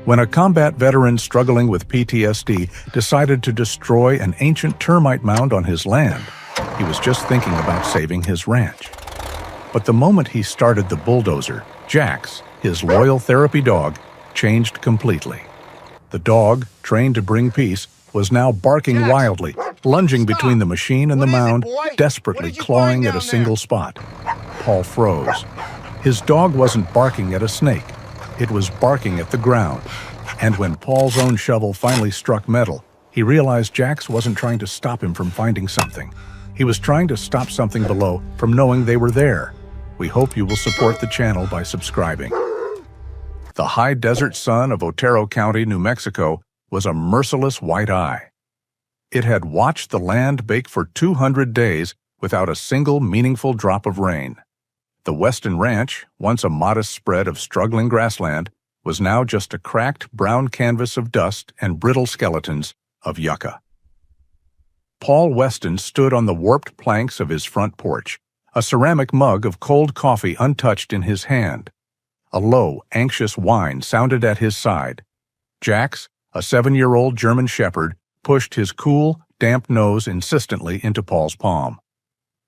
When a combat veteran struggling with PTSD decided to destroy an ancient termite mound on his land, he was just thinking about saving his ranch. But the moment he started the bulldozer, Jax, his loyal therapy dog, changed completely. The dog, trained to bring peace, was now barking wildly, lunging between the machine and the mound, desperately clawing at a single spot. Paul froze. His dog wasn't barking at a snake. It was barking at the ground. And when Paul's own shovel finally struck metal, he realized Jax wasn't trying to stop him from finding something. He was trying to stop something below from knowing they were there. We hope you will support the channel by subscribing. The high desert sun of Otero County, New Mexico, was a merciless white eye. It had watched the land bake for 200 days without a single meaningful drop of rain. The Weston Ranch, once a modest spread of struggling grassland, was now just a cracked brown canvas of dust and brittle skeletons of yucca. Paul Weston stood on the warped planks of his front porch, a ceramic mug of cold coffee untouched in his hand. A low, anxious whine sounded at his side. Jax, a 7-year-old German shepherd, pushed his cool, damp nose insistently into Paul's palm.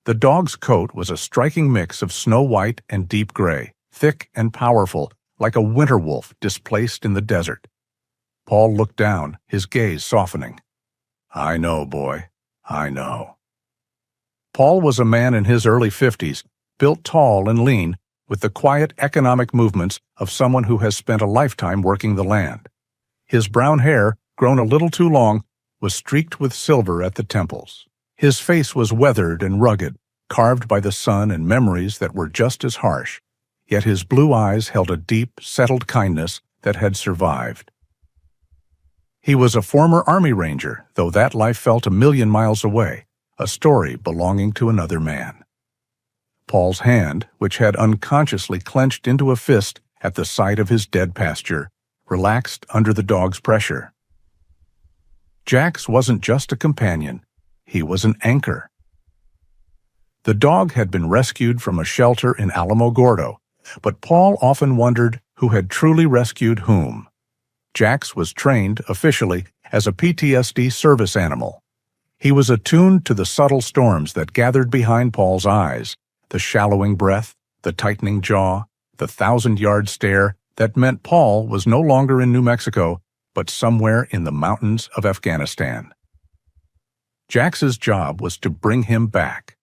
The dog's coat was a striking mix of snow-white and deep gray, thick and powerful, like a winter wolf displaced in the desert. Paul looked down, his gaze softening. "I know, boy. I know." Paul was a man in his early 50s, built tall and lean, with the quiet economic movements of someone who has spent a lifetime working the land. His brown hair, grown a little too long, was streaked with silver at the temples. His face was weathered and rugged, carved by the sun and memories that were just as harsh, yet his blue eyes held a deep, settled kindness that had survived. He was a former Army Ranger, though that life felt a million miles away, a story belonging to another man. Paul's hand, which had unconsciously clenched into a fist at the sight of his dead pasture, relaxed under the dog's pressure. Jax wasn't just a companion, he was an anchor. The dog had been rescued from a shelter in Alamogordo, but Paul often wondered who had truly rescued whom. Jax was trained, officially, as a PTSD service animal. He was attuned to the subtle storms that gathered behind Paul's eyes, the shallowing breath, the tightening jaw, the 1,000-yard stare that meant Paul was no longer in New Mexico, but somewhere in the mountains of Afghanistan. Jax's job was to bring him back.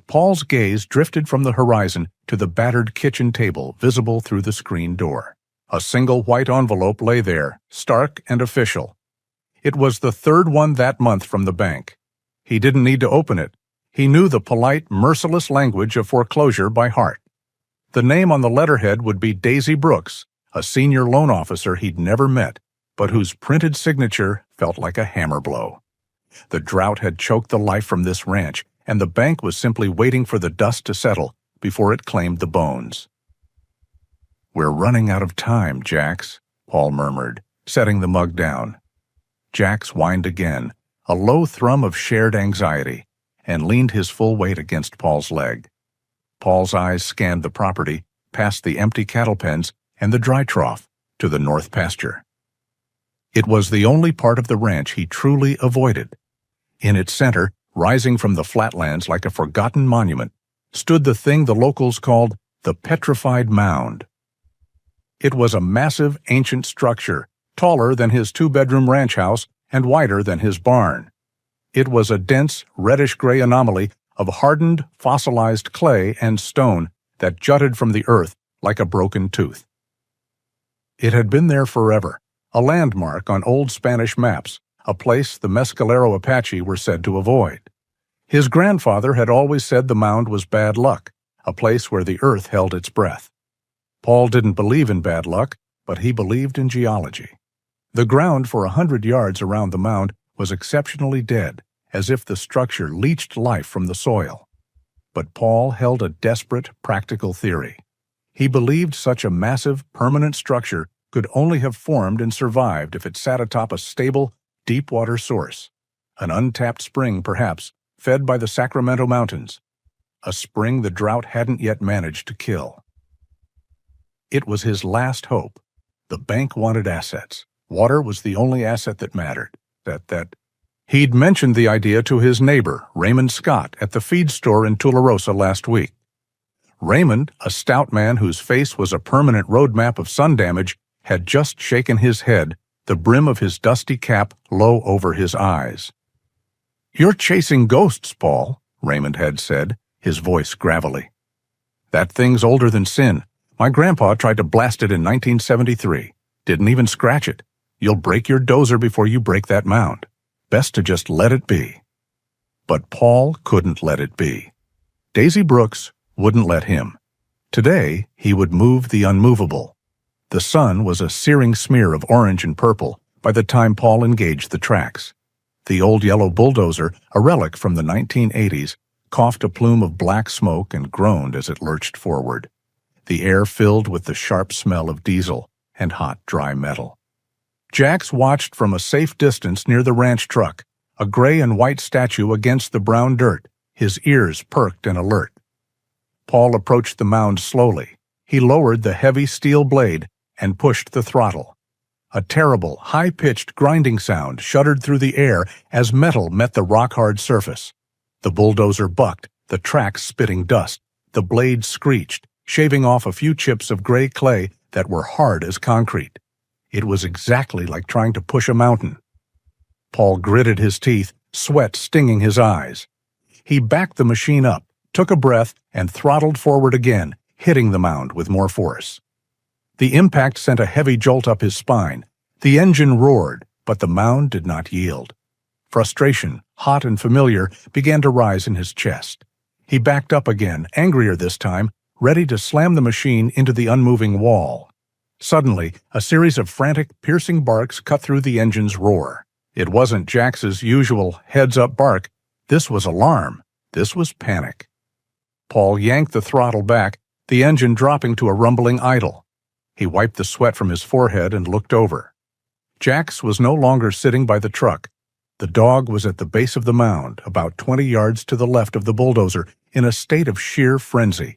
Paul's gaze drifted from the horizon to the battered kitchen table visible through the screen door. A single white envelope lay there, stark and official. It was the third one that month from the bank. He didn't need to open it. He knew the polite, merciless language of foreclosure by heart. The name on the letterhead would be Daisy Brooks, a senior loan officer he'd never met, but whose printed signature felt like a hammer blow. The drought had choked the life from this ranch, and the bank was simply waiting for the dust to settle before it claimed the bones. "We're running out of time, Jax," Paul murmured, setting the mug down. Jax whined again, a low thrum of shared anxiety, and leaned his full weight against Paul's leg. Paul's eyes scanned the property, past the empty cattle pens and the dry trough, to the north pasture. It was the only part of the ranch he truly avoided. In its center, rising from the flatlands like a forgotten monument, stood the thing the locals called the petrified mound. It was a massive, ancient structure, taller than his 2-bedroom ranch house and wider than his barn. It was a dense, reddish-gray anomaly of hardened, fossilized clay and stone that jutted from the earth like a broken tooth. It had been there forever, a landmark on old Spanish maps, a place the Mescalero Apache were said to avoid. His grandfather had always said the mound was bad luck, a place where the earth held its breath. Paul didn't believe in bad luck, but he believed in geology. The ground for 100 yards around the mound was exceptionally dead, as if the structure leached life from the soil. But Paul held a desperate, practical theory. He believed such a massive, permanent structure could only have formed and survived if it sat atop a stable, deep-water source. An untapped spring, perhaps, fed by the Sacramento Mountains. A spring the drought hadn't yet managed to kill. It was his last hope. The bank wanted assets. Water was the only asset that mattered. He'd mentioned the idea to his neighbor, Raymond Scott, at the feed store in Tularosa last week. Raymond, a stout man whose face was a permanent road map of sun damage, had just shaken his head, the brim of his dusty cap low over his eyes. "You're chasing ghosts, Paul," Raymond had said, his voice gravelly. "That thing's older than sin. My grandpa tried to blast it in 1973. Didn't even scratch it. You'll break your dozer before you break that mound. Best to just let it be." But Paul couldn't let it be. Daisy Brooks wouldn't let him. Today, he would move the unmovable. The sun was a searing smear of orange and purple by the time Paul engaged the tracks. The old yellow bulldozer, a relic from the 1980s, coughed a plume of black smoke and groaned as it lurched forward. The air filled with the sharp smell of diesel and hot, dry metal. Jax watched from a safe distance near the ranch truck, a gray and white statue against the brown dirt, his ears perked and alert. Paul approached the mound slowly. He lowered the heavy steel blade and pushed the throttle. A terrible, high-pitched grinding sound shuddered through the air as metal met the rock-hard surface. The bulldozer bucked, the tracks spitting dust. The blade screeched, shaving off a few chips of gray clay that were hard as concrete. It was exactly like trying to push a mountain. Paul gritted his teeth, sweat stinging his eyes. He backed the machine up, took a breath, and throttled forward again, hitting the mound with more force. The impact sent a heavy jolt up his spine. The engine roared, but the mound did not yield. Frustration, hot and familiar, began to rise in his chest. He backed up again, angrier this time, ready to slam the machine into the unmoving wall. Suddenly, a series of frantic, piercing barks cut through the engine's roar. It wasn't Jax's usual heads-up bark. This was alarm. This was panic. Paul yanked the throttle back, the engine dropping to a rumbling idle. He wiped the sweat from his forehead and looked over. Jax was no longer sitting by the truck. The dog was at the base of the mound, about 20 yards to the left of the bulldozer, in a state of sheer frenzy.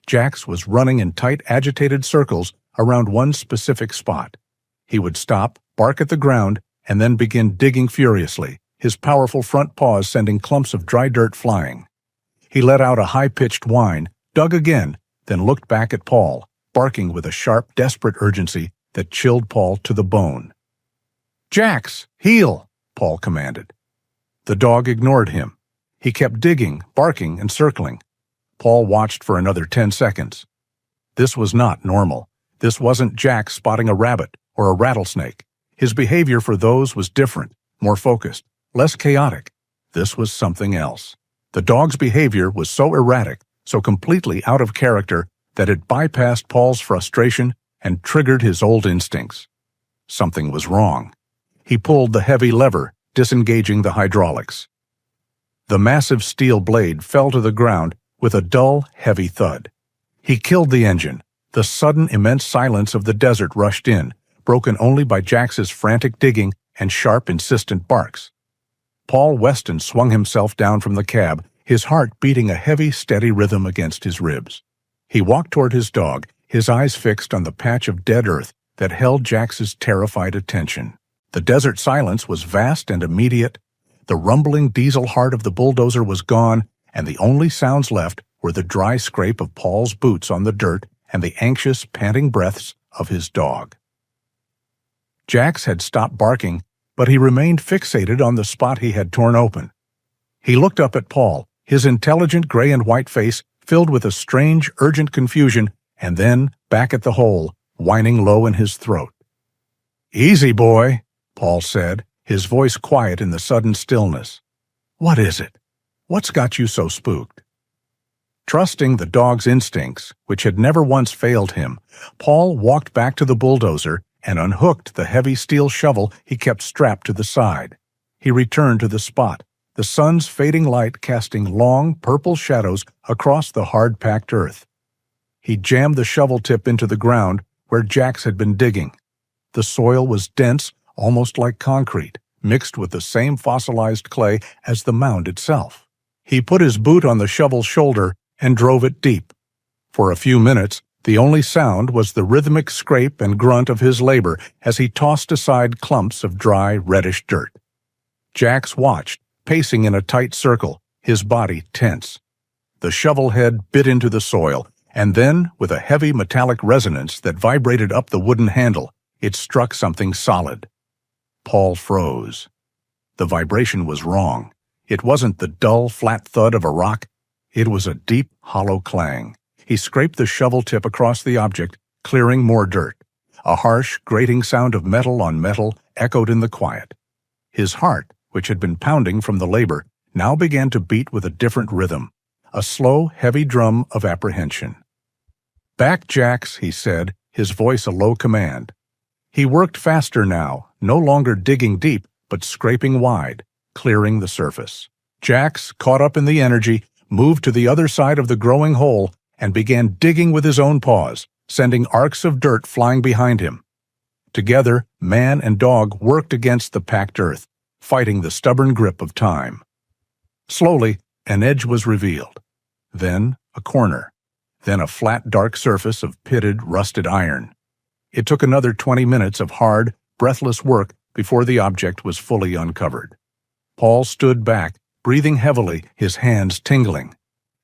Jax was running in tight, agitated circles around one specific spot. He would stop, bark at the ground, and then begin digging furiously, his powerful front paws sending clumps of dry dirt flying. He let out a high-pitched whine, dug again, then looked back at Paul, barking with a sharp, desperate urgency that chilled Paul to the bone. "Jax, heel!" Paul commanded. The dog ignored him. He kept digging, barking, and circling. Paul watched for another 10 seconds. This was not normal. This wasn't Jax spotting a rabbit or a rattlesnake. His behavior for those was different, more focused, less chaotic. This was something else. The dog's behavior was so erratic, so completely out of character, that it bypassed Paul's frustration and triggered his old instincts. Something was wrong. He pulled the heavy lever, disengaging the hydraulics. The massive steel blade fell to the ground with a dull, heavy thud. He killed the engine. The sudden, immense silence of the desert rushed in, broken only by Jax's frantic digging and sharp, insistent barks. Paul Weston swung himself down from the cab, his heart beating a heavy, steady rhythm against his ribs. He walked toward his dog, his eyes fixed on the patch of dead earth that held Jax's terrified attention. The desert silence was vast and immediate. The rumbling diesel heart of the bulldozer was gone, and the only sounds left were the dry scrape of Paul's boots on the dirt and the anxious, panting breaths of his dog. Jax had stopped barking, but he remained fixated on the spot he had torn open. He looked up at Paul, his intelligent gray and white face filled with a strange, urgent confusion, and then back at the hole, whining low in his throat. "Easy, boy," Paul said, his voice quiet in the sudden stillness. "What is it? What's got you so spooked?" Trusting the dog's instincts, which had never once failed him, Paul walked back to the bulldozer and unhooked the heavy steel shovel he kept strapped to the side. He returned to the spot, the sun's fading light casting long, purple shadows across the hard-packed earth. He jammed the shovel tip into the ground where Jax had been digging. The soil was dense, almost like concrete, mixed with the same fossilized clay as the mound itself. He put his boot on the shovel's shoulder and drove it deep. For a few minutes, The only sound was the rhythmic scrape and grunt of his labor as he tossed aside clumps of dry, reddish dirt. Jax watched, pacing in a tight circle, his body tense. The shovel head bit into the soil, and then, with a heavy metallic resonance that vibrated up the wooden handle, it struck something solid. Paul froze. The vibration was wrong. It wasn't the dull, flat thud of a rock. It was a deep, hollow clang. He scraped the shovel tip across the object, clearing more dirt. A harsh, grating sound of metal on metal echoed in the quiet. His heart, which had been pounding from the labor, now began to beat with a different rhythm, a slow, heavy drum of apprehension. "Back, Jax," he said, his voice a low command. He worked faster now, no longer digging deep, but scraping wide, clearing the surface. Jax, caught up in the energy, moved to the other side of the growing hole and began digging with his own paws, sending arcs of dirt flying behind him. Together, man and dog worked against the packed earth, fighting the stubborn grip of time. Slowly, an edge was revealed. Then, a corner. Then a flat, dark surface of pitted, rusted iron. It took another 20 minutes of hard, breathless work before the object was fully uncovered. Paul stood back, breathing heavily, his hands tingling.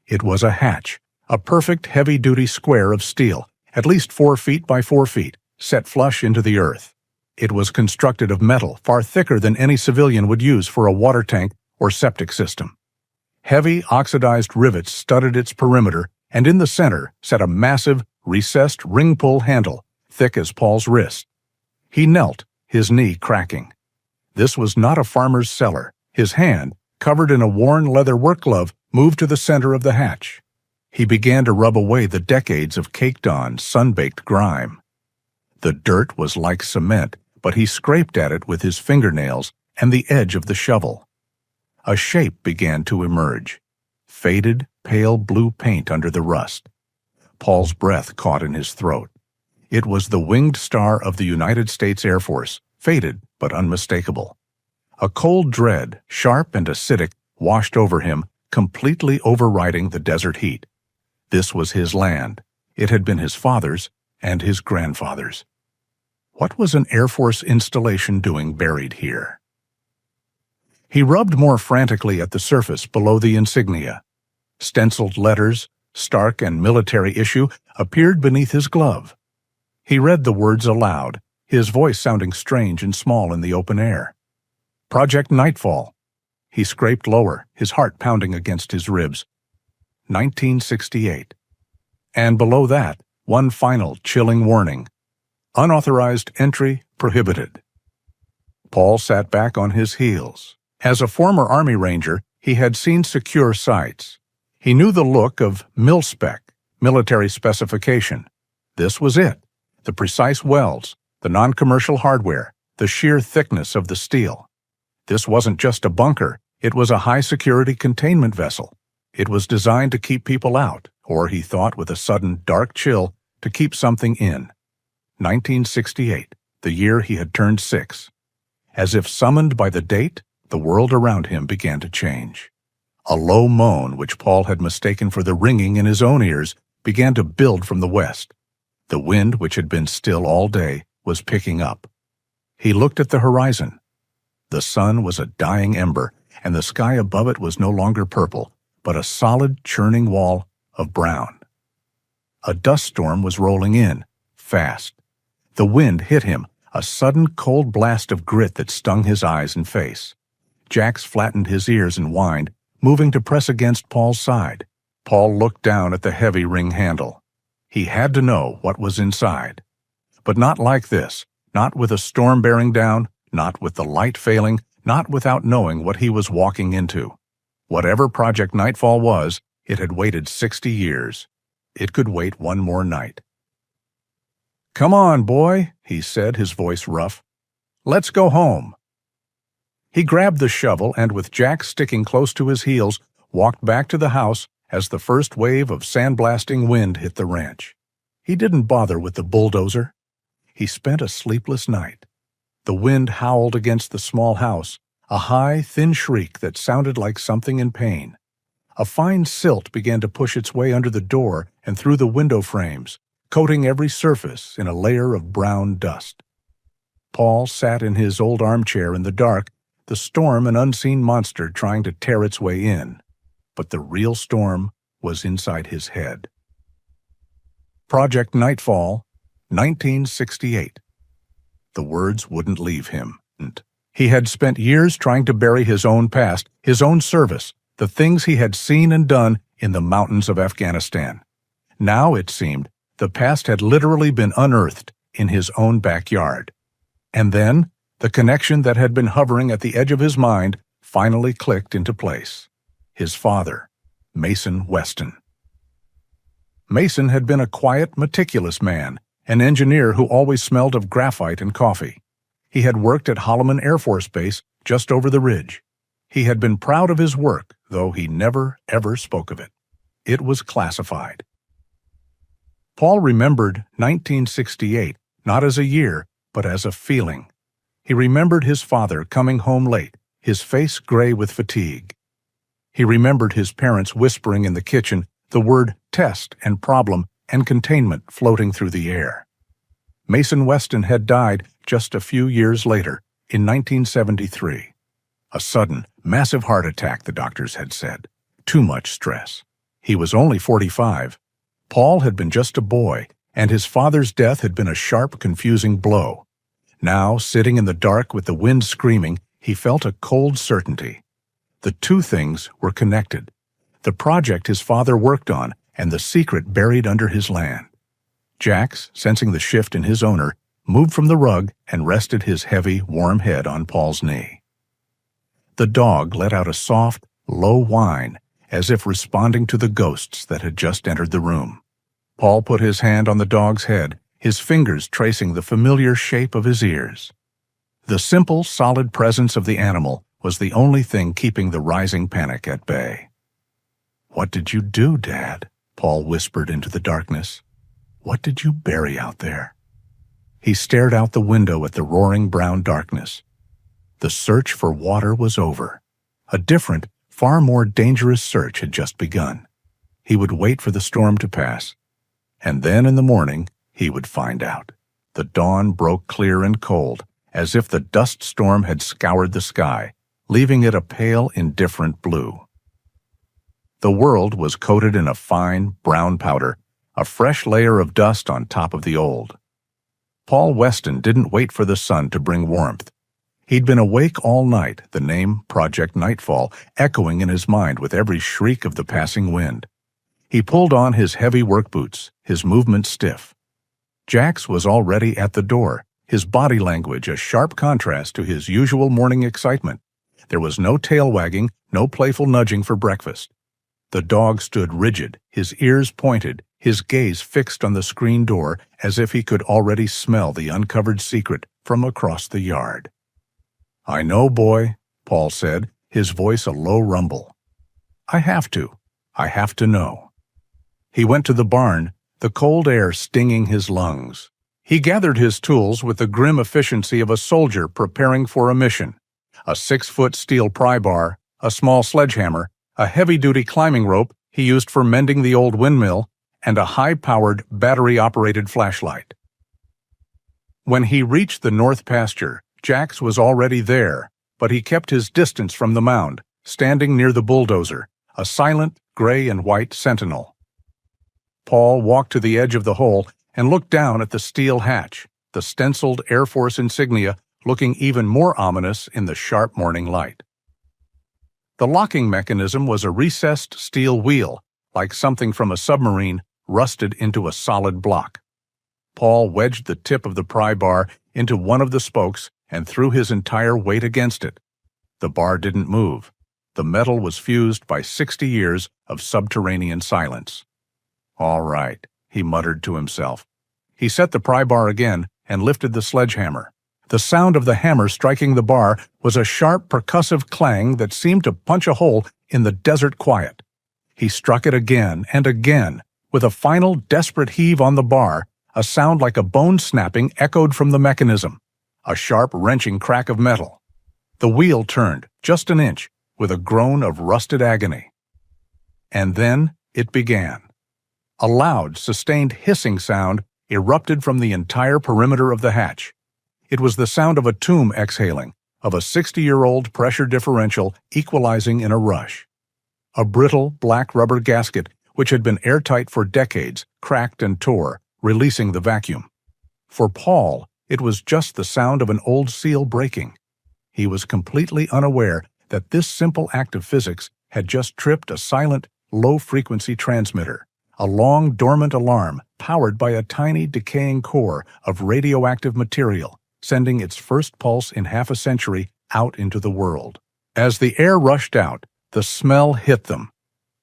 It was a hatch, a perfect heavy-duty square of steel, at least 4 feet by 4 feet, set flush into the earth. It was constructed of metal far thicker than any civilian would use for a water tank or septic system. Heavy, oxidized rivets studded its perimeter, and in the center sat a massive, recessed ring-pull handle, thick as Paul's wrist. He knelt, his knee cracking. This was not a farmer's cellar. His hand, covered in a worn leather work glove, moved to the center of the hatch. He began to rub away the decades of caked-on, sun-baked grime. The dirt was like cement, but he scraped at it with his fingernails and the edge of the shovel. A shape began to emerge. Faded, pale blue paint under the rust. Paul's breath caught in his throat. It was the winged star of the United States Air Force, faded but unmistakable. A cold dread, sharp and acidic, washed over him, completely overriding the desert heat. This was his land. It had been his father's and his grandfather's. What was an Air Force installation doing buried here? He rubbed more frantically at the surface below the insignia. Stenciled letters, stark and military issue, appeared beneath his glove. He read the words aloud, his voice sounding strange and small in the open air. Project Nightfall. He scraped lower, his heart pounding against his ribs. 1968. And below that, one final chilling warning. Unauthorized entry prohibited. Paul sat back on his heels. As a former Army Ranger, he had seen secure sites. He knew the look of mil-spec, military specification. This was it. The precise welds, the non-commercial hardware, the sheer thickness of the steel. This wasn't just a bunker, it was a high-security containment vessel. It was designed to keep people out, or he thought with a sudden dark chill, to keep something in. 1968, the year he had turned 6. As if summoned by the date, the world around him began to change. A low moan, which Paul had mistaken for the ringing in his own ears, began to build from the west. The wind, which had been still all day, was picking up. He looked at the horizon. The sun was a dying ember, and the sky above it was no longer purple, but a solid, churning wall of brown. A dust storm was rolling in, fast. The wind hit him, a sudden cold blast of grit that stung his eyes and face. Jax flattened his ears and whined, moving to press against Paul's side. Paul looked down at the heavy ring handle. He had to know what was inside. But not like this, not with a storm bearing down, not with the light failing, not without knowing what he was walking into. Whatever Project Nightfall was, it had waited 60 years. It could wait one more night. "Come on, boy," he said, his voice rough. "Let's go home." He grabbed the shovel and, with Jack sticking close to his heels, walked back to the house as the first wave of sandblasting wind hit the ranch. He didn't bother with the bulldozer. He spent a sleepless night. The wind howled against the small house, a high, thin shriek that sounded like something in pain. A fine silt began to push its way under the door and through the window frames, coating every surface in a layer of brown dust. Paul sat in his old armchair in the dark, the storm an unseen monster trying to tear its way in. But the real storm was inside his head. Project Nightfall, 1968. The words wouldn't leave him. He had spent years trying to bury his own past, his own service, the things he had seen and done in the mountains of Afghanistan. Now, it seemed, the past had literally been unearthed in his own backyard. And then, the connection that had been hovering at the edge of his mind finally clicked into place. His father, Mason Weston. Mason had been a quiet, meticulous man, an engineer who always smelled of graphite and coffee. He had worked at Holloman Air Force Base just over the ridge. He had been proud of his work, though he never, ever spoke of it. It was classified. Paul remembered 1968, not as a year, but as a feeling. He remembered his father coming home late, his face gray with fatigue. He remembered his parents whispering in the kitchen, the word test and problem and containment floating through the air. Mason Weston had died just a few years later, in 1973. A sudden, massive heart attack, the doctors had said. Too much stress. He was only 45. Paul had been just a boy, and his father's death had been a sharp, confusing blow. Now, sitting in the dark with the wind screaming, he felt a cold certainty. The two things were connected. The project his father worked on and the secret buried under his land. Jax, sensing the shift in his owner, moved from the rug and rested his heavy, warm head on Paul's knee. The dog let out a soft, low whine, as if responding to the ghosts that had just entered the room. Paul put his hand on the dog's head, his fingers tracing the familiar shape of his ears. The simple, solid presence of the animal was the only thing keeping the rising panic at bay. "What did you do, Dad?" Paul whispered into the darkness. "What did you bury out there?" He stared out the window at the roaring brown darkness. The search for water was over. A different, far more dangerous search had just begun. He would wait for the storm to pass, and then in the morning he would find out. The dawn broke clear and cold, as if the dust storm had scoured the sky, leaving it a pale, indifferent blue. The world was coated in a fine, brown powder, a fresh layer of dust on top of the old. Paul Weston didn't wait for the sun to bring warmth. He'd been awake all night, the name Project Nightfall echoing in his mind with every shriek of the passing wind. He pulled on his heavy work boots, his movement stiff. Jax was already at the door, his body language a sharp contrast to his usual morning excitement. There was no tail wagging, no playful nudging for breakfast. The dog stood rigid, his ears pointed, his gaze fixed on the screen door as if he could already smell the uncovered secret from across the yard. "I know, boy," Paul said, his voice a low rumble. I have to know." He went to the barn, the cold air stinging his lungs. He gathered his tools with the grim efficiency of a soldier preparing for a mission. A 6-foot steel pry bar, a small sledgehammer, a heavy-duty climbing rope he used for mending the old windmill, and a high-powered, battery-operated flashlight. When he reached the north pasture, Jax was already there, but he kept his distance from the mound, standing near the bulldozer, a silent, gray and white sentinel. Paul walked to the edge of the hole and looked down at the steel hatch, the stenciled Air Force insignia looking even more ominous in the sharp morning light. The locking mechanism was a recessed steel wheel, like something from a submarine, rusted into a solid block. Paul wedged the tip of the pry bar into one of the spokes and threw his entire weight against it. The bar didn't move. The metal was fused by 60 years of subterranean silence. "All right," he muttered to himself. He set the pry bar again and lifted the sledgehammer. The sound of the hammer striking the bar was a sharp, percussive clang that seemed to punch a hole in the desert quiet. He struck it again and again, with a final desperate heave on the bar. A sound like a bone snapping echoed from the mechanism, a sharp, wrenching crack of metal. The wheel turned, just an inch, with a groan of rusted agony. And then it began. A loud, sustained hissing sound erupted from the entire perimeter of the hatch. It was the sound of a tomb exhaling, of a 60-year-old pressure differential equalizing in a rush. A brittle, black rubber gasket, which had been airtight for decades, cracked and tore, releasing the vacuum. For Paul, it was just the sound of an old seal breaking. He was completely unaware that this simple act of physics had just tripped a silent, low-frequency transmitter, a long, dormant alarm powered by a tiny, decaying core of radioactive material, sending its first pulse in half a century out into the world. As the air rushed out, the smell hit them.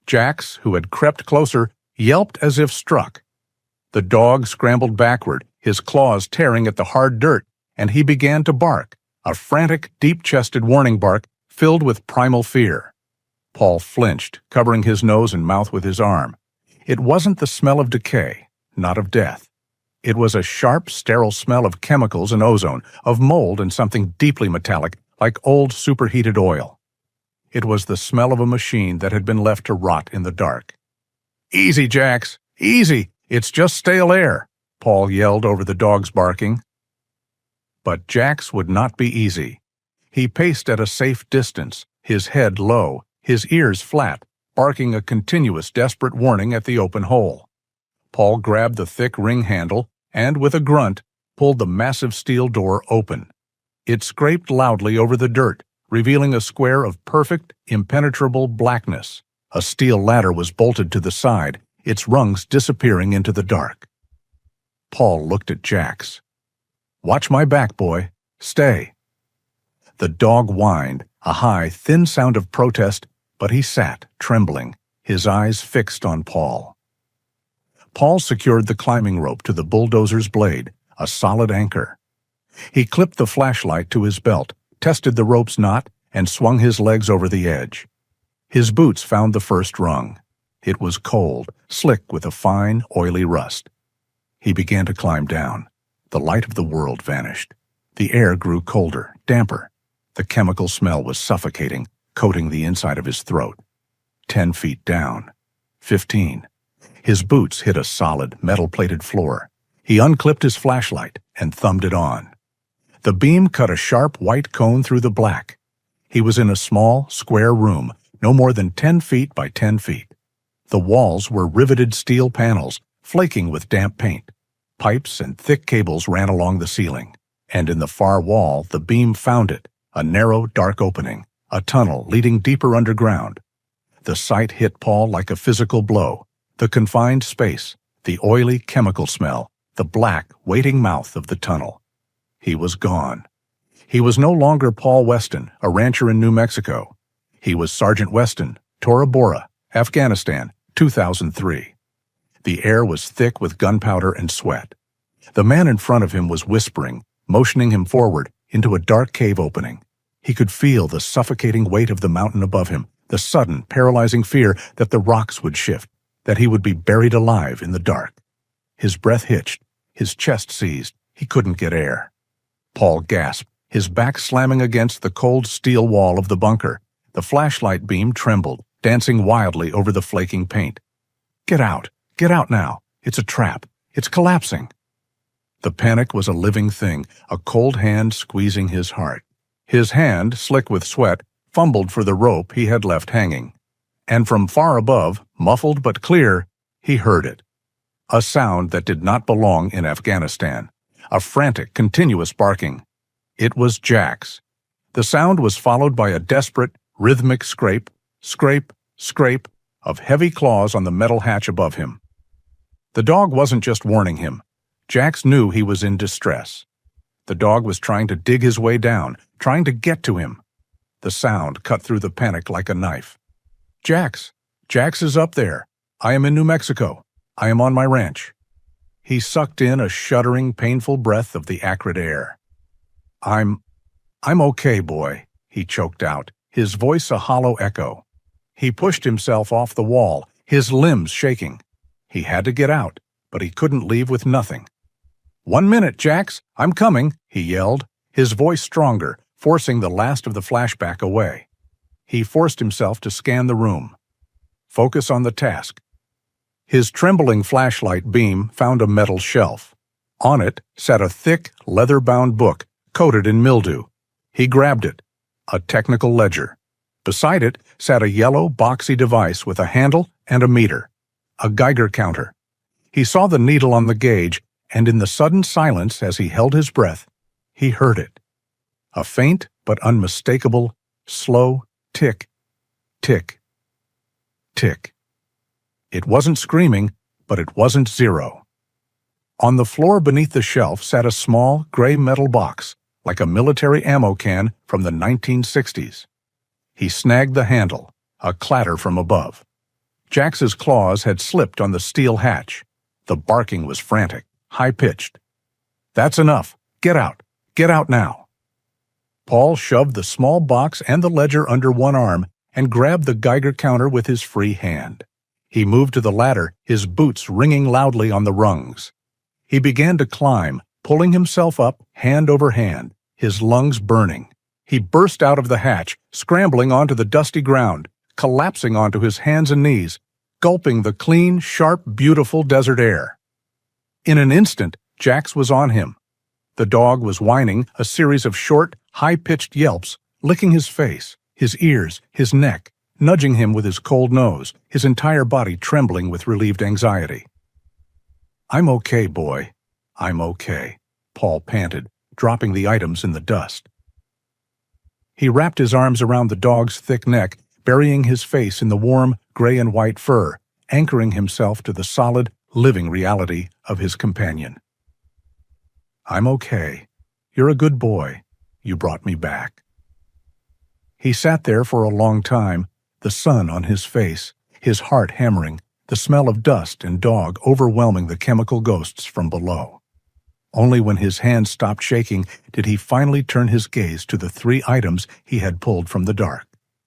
Jax, who had crept closer, yelped as if struck. The dog scrambled backward, his claws tearing at the hard dirt, and he began to bark, a frantic, deep-chested warning bark filled with primal fear. Paul flinched, covering his nose and mouth with his arm. It wasn't the smell of decay, not of death. It was a sharp, sterile smell of chemicals and ozone, of mold and something deeply metallic, like old superheated oil. It was the smell of a machine that had been left to rot in the dark. "Easy, Jax, easy! It's just stale air," Paul yelled over the dog's barking. But Jax would not be easy. He paced at a safe distance, his head low, his ears flat, barking a continuous, desperate warning at the open hole. Paul grabbed the thick ring handle and, with a grunt, pulled the massive steel door open. It scraped loudly over the dirt, revealing a square of perfect, impenetrable blackness. A steel ladder was bolted to the side, its rungs disappearing into the dark. Paul looked at Jax. "Watch my back, boy. Stay." The dog whined, a high, thin sound of protest, but he sat, trembling, his eyes fixed on Paul. Paul secured the climbing rope to the bulldozer's blade, a solid anchor. He clipped the flashlight to his belt, tested the rope's knot, and swung his legs over the edge. His boots found the first rung. It was cold, slick with a fine, oily rust. He began to climb down. The light of the world vanished. The air grew colder, damper. The chemical smell was suffocating, coating the inside of his throat. 10 feet down. 15. His boots hit a solid, metal-plated floor. He unclipped his flashlight and thumbed it on. The beam cut a sharp white cone through the black. He was in a small, square room, no more than 10 feet by 10 feet. The walls were riveted steel panels, flaking with damp paint. Pipes and thick cables ran along the ceiling, and in the far wall the beam found it, a narrow, dark opening, a tunnel leading deeper underground. The sight hit Paul like a physical blow. The confined space, the oily chemical smell, the black, waiting mouth of the tunnel. He was gone. He was no longer Paul Weston, a rancher in New Mexico. He was Sergeant Weston, Tora Bora, Afghanistan, 2003. The air was thick with gunpowder and sweat. The man in front of him was whispering, motioning him forward into a dark cave opening. He could feel the suffocating weight of the mountain above him, the sudden, paralyzing fear that the rocks would shift, that he would be buried alive in the dark. His breath hitched, his chest seized, he couldn't get air. Paul gasped, his back slamming against the cold steel wall of the bunker. The flashlight beam trembled, dancing wildly over the flaking paint. Get out now. It's a trap. It's collapsing." The panic was a living thing, a cold hand squeezing his heart. His hand, slick with sweat, fumbled for the rope he had left hanging. And from far above, muffled but clear, he heard it. A sound that did not belong in Afghanistan. A frantic, continuous barking. It was Jax. The sound was followed by a desperate, rhythmic scrape, scrape, scrape of heavy claws on the metal hatch above him. The dog wasn't just warning him. Jax knew he was in distress. The dog was trying to dig his way down, trying to get to him. The sound cut through the panic like a knife. Jax is up there. I am in New Mexico. I am on my ranch." He sucked in a shuddering, painful breath of the acrid air. I'm okay, boy," he choked out, his voice a hollow echo. He pushed himself off the wall, his limbs shaking. He had to get out, but he couldn't leave with nothing. "1 minute, Jax, I'm coming," he yelled, his voice stronger, forcing the last of the flashback away. He forced himself to scan the room. Focus on the task. His trembling flashlight beam found a metal shelf. On it sat a thick, leather-bound book coated in mildew. He grabbed it. A technical ledger. Beside it sat a yellow, boxy device with a handle and a meter. A Geiger counter. He saw the needle on the gauge, and in the sudden silence as he held his breath, he heard it. A faint but unmistakable, slow tick, tick, tick. It wasn't screaming, but it wasn't zero. On the floor beneath the shelf sat a small, gray metal box, like a military ammo can from the 1960s. He snagged the handle, a clatter from above. Jax's claws had slipped on the steel hatch. The barking was frantic, high-pitched. "That's enough. Get out. Get out now." Paul shoved the small box and the ledger under one arm and grabbed the Geiger counter with his free hand. He moved to the ladder, his boots ringing loudly on the rungs. He began to climb, pulling himself up hand over hand, his lungs burning. He burst out of the hatch, scrambling onto the dusty ground, collapsing onto his hands and knees, gulping the clean, sharp, beautiful desert air. In an instant, Jax was on him. The dog was whining a series of short, high-pitched yelps, licking his face, his ears, his neck, nudging him with his cold nose, his entire body trembling with relieved anxiety. "I'm okay, boy. I'm okay," Paul panted, dropping the items in the dust. He wrapped his arms around the dog's thick neck, burying his face in the warm, gray and white fur, anchoring himself to the solid, living reality of his companion. "I'm okay. You're a good boy. You brought me back." He sat there for a long time, the sun on his face, his heart hammering, the smell of dust and dog overwhelming the chemical ghosts from below. Only when his hands stopped shaking did he finally turn his gaze to the 3 items he had pulled from the dark.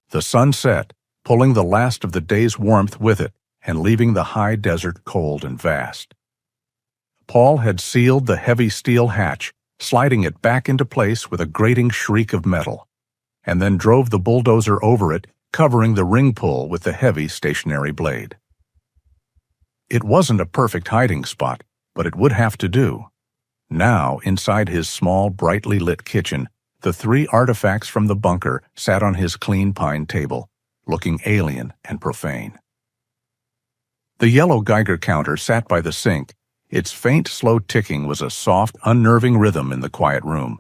The sun set, pulling the last of the day's warmth with it and leaving the high desert cold and vast. Paul had sealed the heavy steel hatch, sliding it back into place with a grating shriek of metal, and then drove the bulldozer over it, covering the ring pull with the heavy stationary blade. It wasn't a perfect hiding spot, but it would have to do. Now, inside his small, brightly lit kitchen, the 3 artifacts from the bunker sat on his clean pine table, looking alien and profane. The yellow Geiger counter sat by the sink. Its faint, slow ticking was a soft, unnerving rhythm in the quiet room.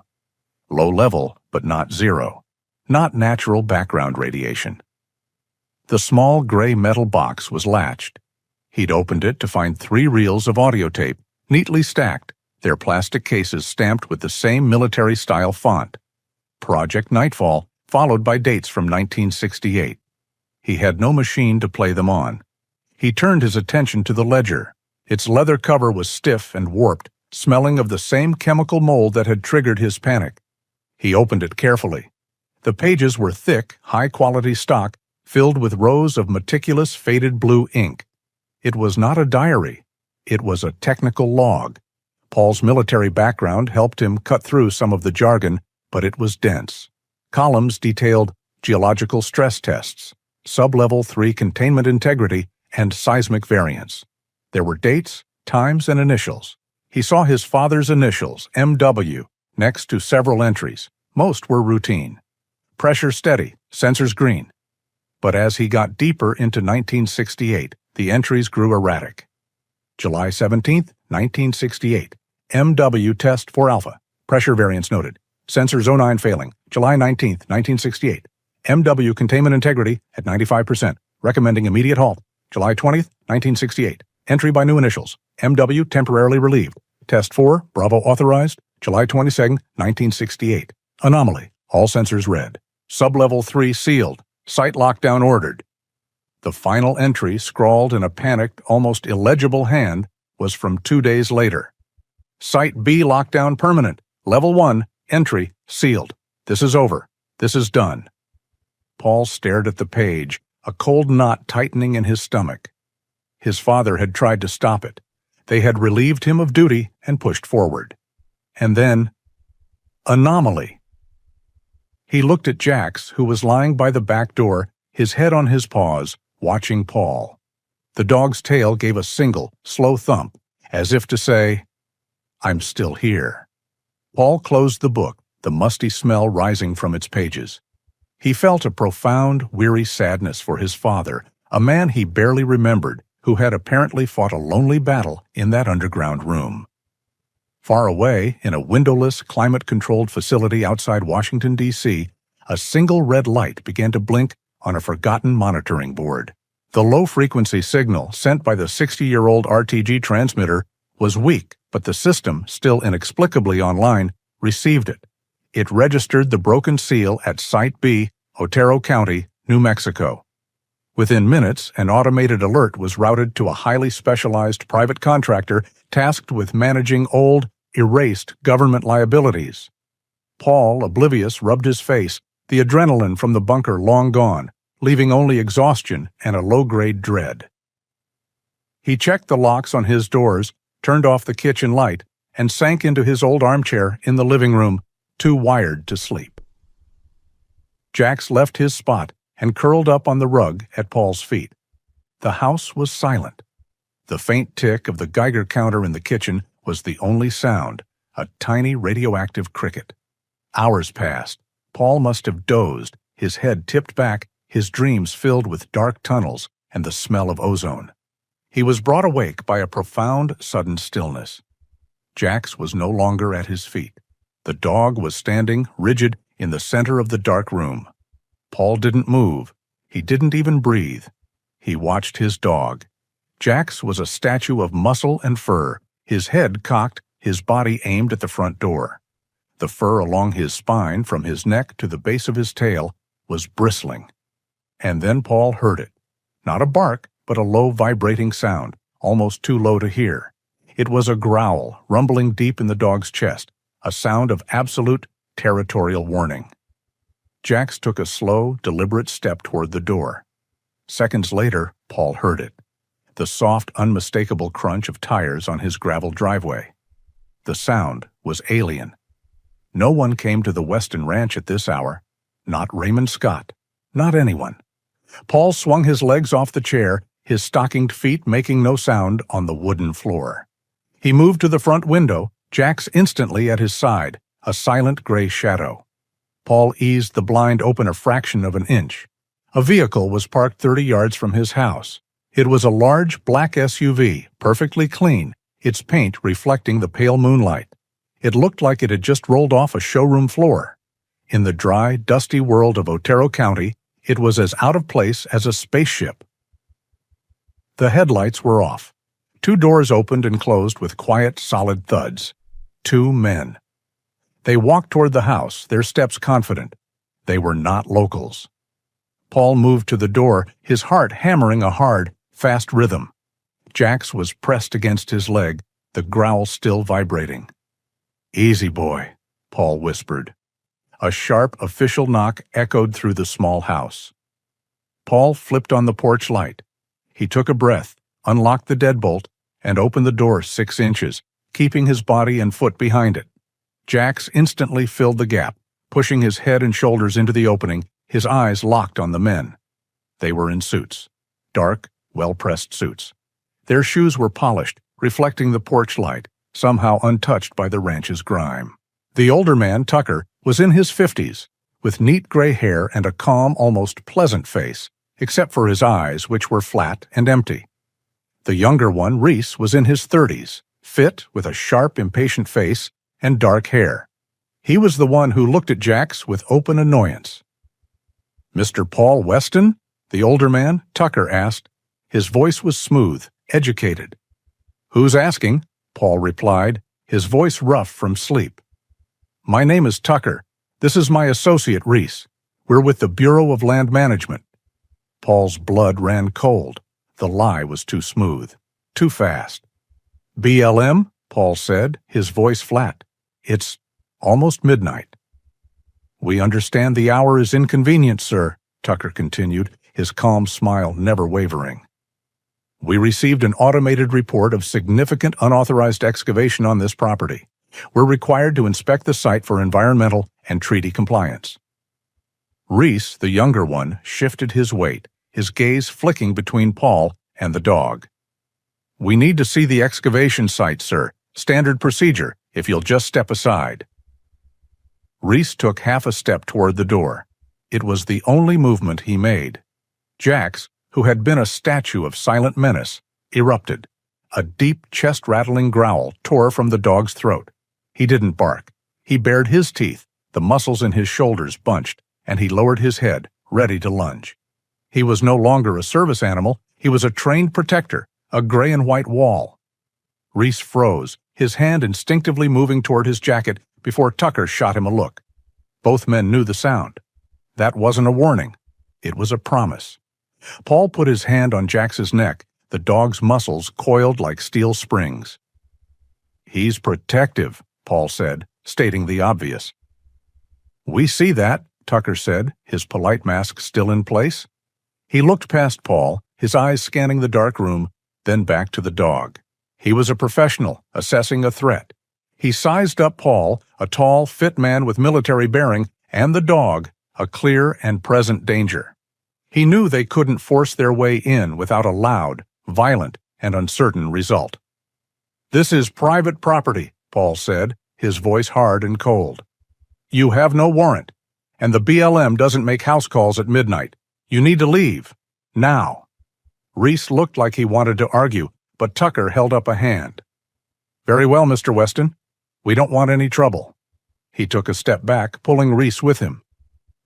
Low level, but not zero. Not natural background radiation. The small gray metal box was latched. He'd opened it to find 3 reels of audio tape, neatly stacked, their plastic cases stamped with the same military-style font. Project Nightfall, followed by dates from 1968. He had no machine to play them on. He turned his attention to the ledger. Its leather cover was stiff and warped, smelling of the same chemical mold that had triggered his panic. He opened it carefully. The pages were thick, high-quality stock, filled with rows of meticulous, faded blue ink. It was not a diary. It was a technical log. Paul's military background helped him cut through some of the jargon, but it was dense. Columns detailed geological stress tests, sub-level 3 containment integrity, and seismic variance. There were dates, times, and initials. He saw his father's initials, MW, next to several entries. Most were routine. Pressure steady, sensors green. But as he got deeper into 1968, the entries grew erratic. July 17, 1968. MW test for alpha. Pressure variance noted. Sensor O9 failing. July 19, 1968. MW containment integrity at 95%. Recommending immediate halt. July 20, 1968. Entry by new initials. MW temporarily relieved. Test 4, Bravo authorized. July 22, 1968. Anomaly. All sensors red. Sublevel 3 sealed. Site lockdown ordered. The final entry, scrawled in a panicked, almost illegible hand, was from 2 days later. Site B lockdown permanent. Level 1, entry, sealed. This is over. This is done. Paul stared at the page, a cold knot tightening in his stomach. His father had tried to stop it. They had relieved him of duty and pushed forward. And then, anomaly. He looked at Jax, who was lying by the back door, his head on his paws, watching Paul. The dog's tail gave a single, slow thump, as if to say, "I'm still here." Paul closed the book, the musty smell rising from its pages. He felt a profound, weary sadness for his father, a man he barely remembered, who had apparently fought a lonely battle in that underground room. Far away, in a windowless, climate-controlled facility outside Washington, D.C., a single red light began to blink on a forgotten monitoring board. The low-frequency signal sent by the 60-year-old RTG transmitter was weak, but the system, still inexplicably online, received it. It registered the broken seal at Site B, Otero County, New Mexico. Within minutes, an automated alert was routed to a highly specialized private contractor tasked with managing old, erased government liabilities. Paul, oblivious, rubbed his face, the adrenaline from the bunker long gone, leaving only exhaustion and a low-grade dread. He checked the locks on his doors, turned off the kitchen light, and sank into his old armchair in the living room, too wired to sleep. Jax left his spot and curled up on the rug at Paul's feet. The house was silent. The faint tick of the Geiger counter in the kitchen was the only sound, a tiny radioactive cricket. Hours passed. Paul must have dozed, his head tipped back, his dreams filled with dark tunnels and the smell of ozone. He was brought awake by a profound, sudden stillness. Jax was no longer at his feet. The dog was standing, rigid, in the center of the dark room. Paul didn't move. He didn't even breathe. He watched his dog. Jax was a statue of muscle and fur, his head cocked, his body aimed at the front door. The fur along his spine, from his neck to the base of his tail, was bristling. And then Paul heard it. Not a bark, but a low vibrating sound, almost too low to hear. It was a growl, rumbling deep in the dog's chest, a sound of absolute territorial warning. Jax took a slow, deliberate step toward the door. Seconds later, Paul heard it. The soft, unmistakable crunch of tires on his gravel driveway. The sound was alien. No one came to the Weston Ranch at this hour. Not Raymond Scott. Not anyone. Paul swung his legs off the chair, his stockinged feet making no sound on the wooden floor. He moved to the front window, Jax instantly at his side, a silent gray shadow. Paul eased the blind open a fraction of an inch. A vehicle was parked 30 yards from his house. It was a large black SUV, perfectly clean, its paint reflecting the pale moonlight. It looked like it had just rolled off a showroom floor. In the dry, dusty world of Otero County, it was as out of place as a spaceship. The headlights were off. 2 doors opened and closed with quiet, solid thuds. 2 men. They walked toward the house, their steps confident. They were not locals. Paul moved to the door, his heart hammering a hard, fast rhythm. Jax was pressed against his leg, the growl still vibrating. "Easy, boy," Paul whispered. A sharp, official knock echoed through the small house. Paul flipped on the porch light. He took a breath, unlocked the deadbolt, and opened the door 6 inches, keeping his body and foot behind it. Jax instantly filled the gap, pushing his head and shoulders into the opening, his eyes locked on the men. They were in suits. Dark, well-pressed suits. Their shoes were polished, reflecting the porch light, somehow untouched by the ranch's grime. The older man, Tucker, was in his 50s, with neat gray hair and a calm, almost pleasant face, except for his eyes, which were flat and empty. The younger one, Reese, was in his 30s, fit, with a sharp, impatient face and dark hair. He was the one who looked at Jax with open annoyance. "Mr. Paul Weston?" the older man, Tucker, asked. His voice was smooth, educated. "Who's asking?" Paul replied, his voice rough from sleep. "My name is Tucker. This is my associate, Reese. We're with the Bureau of Land Management." Paul's blood ran cold. The lie was too smooth, too fast. "BLM?" Paul said, his voice flat. "It's almost midnight." "We understand the hour is inconvenient, sir," Tucker continued, his calm smile never wavering. "We received an automated report of significant unauthorized excavation on this property. We're required to inspect the site for environmental and treaty compliance." Reese, the younger one, shifted his weight, his gaze flicking between Paul and the dog. "We need to see the excavation site, sir. Standard procedure, if you'll just step aside." Reese took half a step toward the door. It was the only movement he made. Jax, who had been a statue of silent menace, erupted. A deep, chest-rattling growl tore from the dog's throat. He didn't bark. He bared his teeth, the muscles in his shoulders bunched, and he lowered his head, ready to lunge. He was no longer a service animal. He was a trained protector, a gray and white wall. Reese froze, his hand instinctively moving toward his jacket before Tucker shot him a look. Both men knew the sound. That wasn't a warning. It was a promise. Paul put his hand on Jax's neck, the dog's muscles coiled like steel springs. "He's protective," Paul said, stating the obvious. "We see that," Tucker said, his polite mask still in place. He looked past Paul, his eyes scanning the dark room, then back to the dog. He was a professional, assessing a threat. He sized up Paul, a tall, fit man with military bearing, and the dog, a clear and present danger. He knew they couldn't force their way in without a loud, violent, and uncertain result. "This is private property," Paul said, his voice hard and cold. "You have no warrant, and the BLM doesn't make house calls at midnight. You need to leave. Now." Reese looked like he wanted to argue, but Tucker held up a hand. "Very well, Mr. Weston. We don't want any trouble." He took a step back, pulling Reese with him.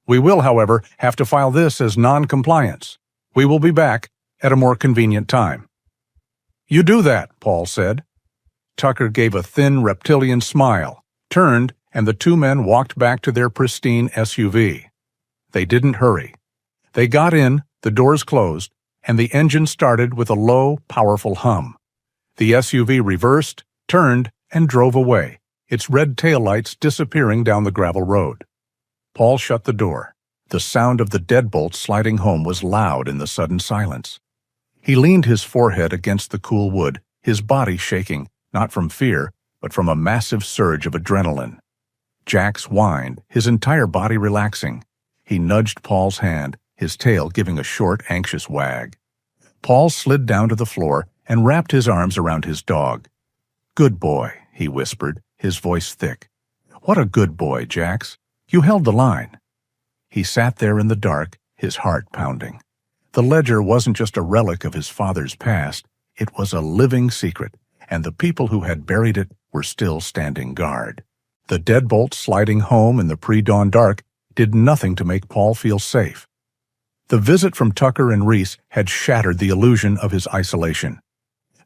"We will, however, have to file this as non-compliance. We will be back at a more convenient time." "You do that," Paul said. Tucker gave a thin reptilian smile, turned, and the two men walked back to their pristine SUV. They didn't hurry. They got in, the doors closed, and the engine started with a low, powerful hum. The SUV reversed, turned, and drove away, its red taillights disappearing down the gravel road. Paul shut the door. The sound of the deadbolt sliding home was loud in the sudden silence. He leaned his forehead against the cool wood, his body shaking, not from fear, but from a massive surge of adrenaline. Jax whined, his entire body relaxing. He nudged Paul's hand, his tail giving a short, anxious wag. Paul slid down to the floor and wrapped his arms around his dog. "Good boy," he whispered, his voice thick. "What a good boy, Jax. You held the line." He sat there in the dark, his heart pounding. The ledger wasn't just a relic of his father's past, it was a living secret, and the people who had buried it were still standing guard. The deadbolt sliding home in the pre-dawn dark did nothing to make Paul feel safe. The visit from Tucker and Reese had shattered the illusion of his isolation.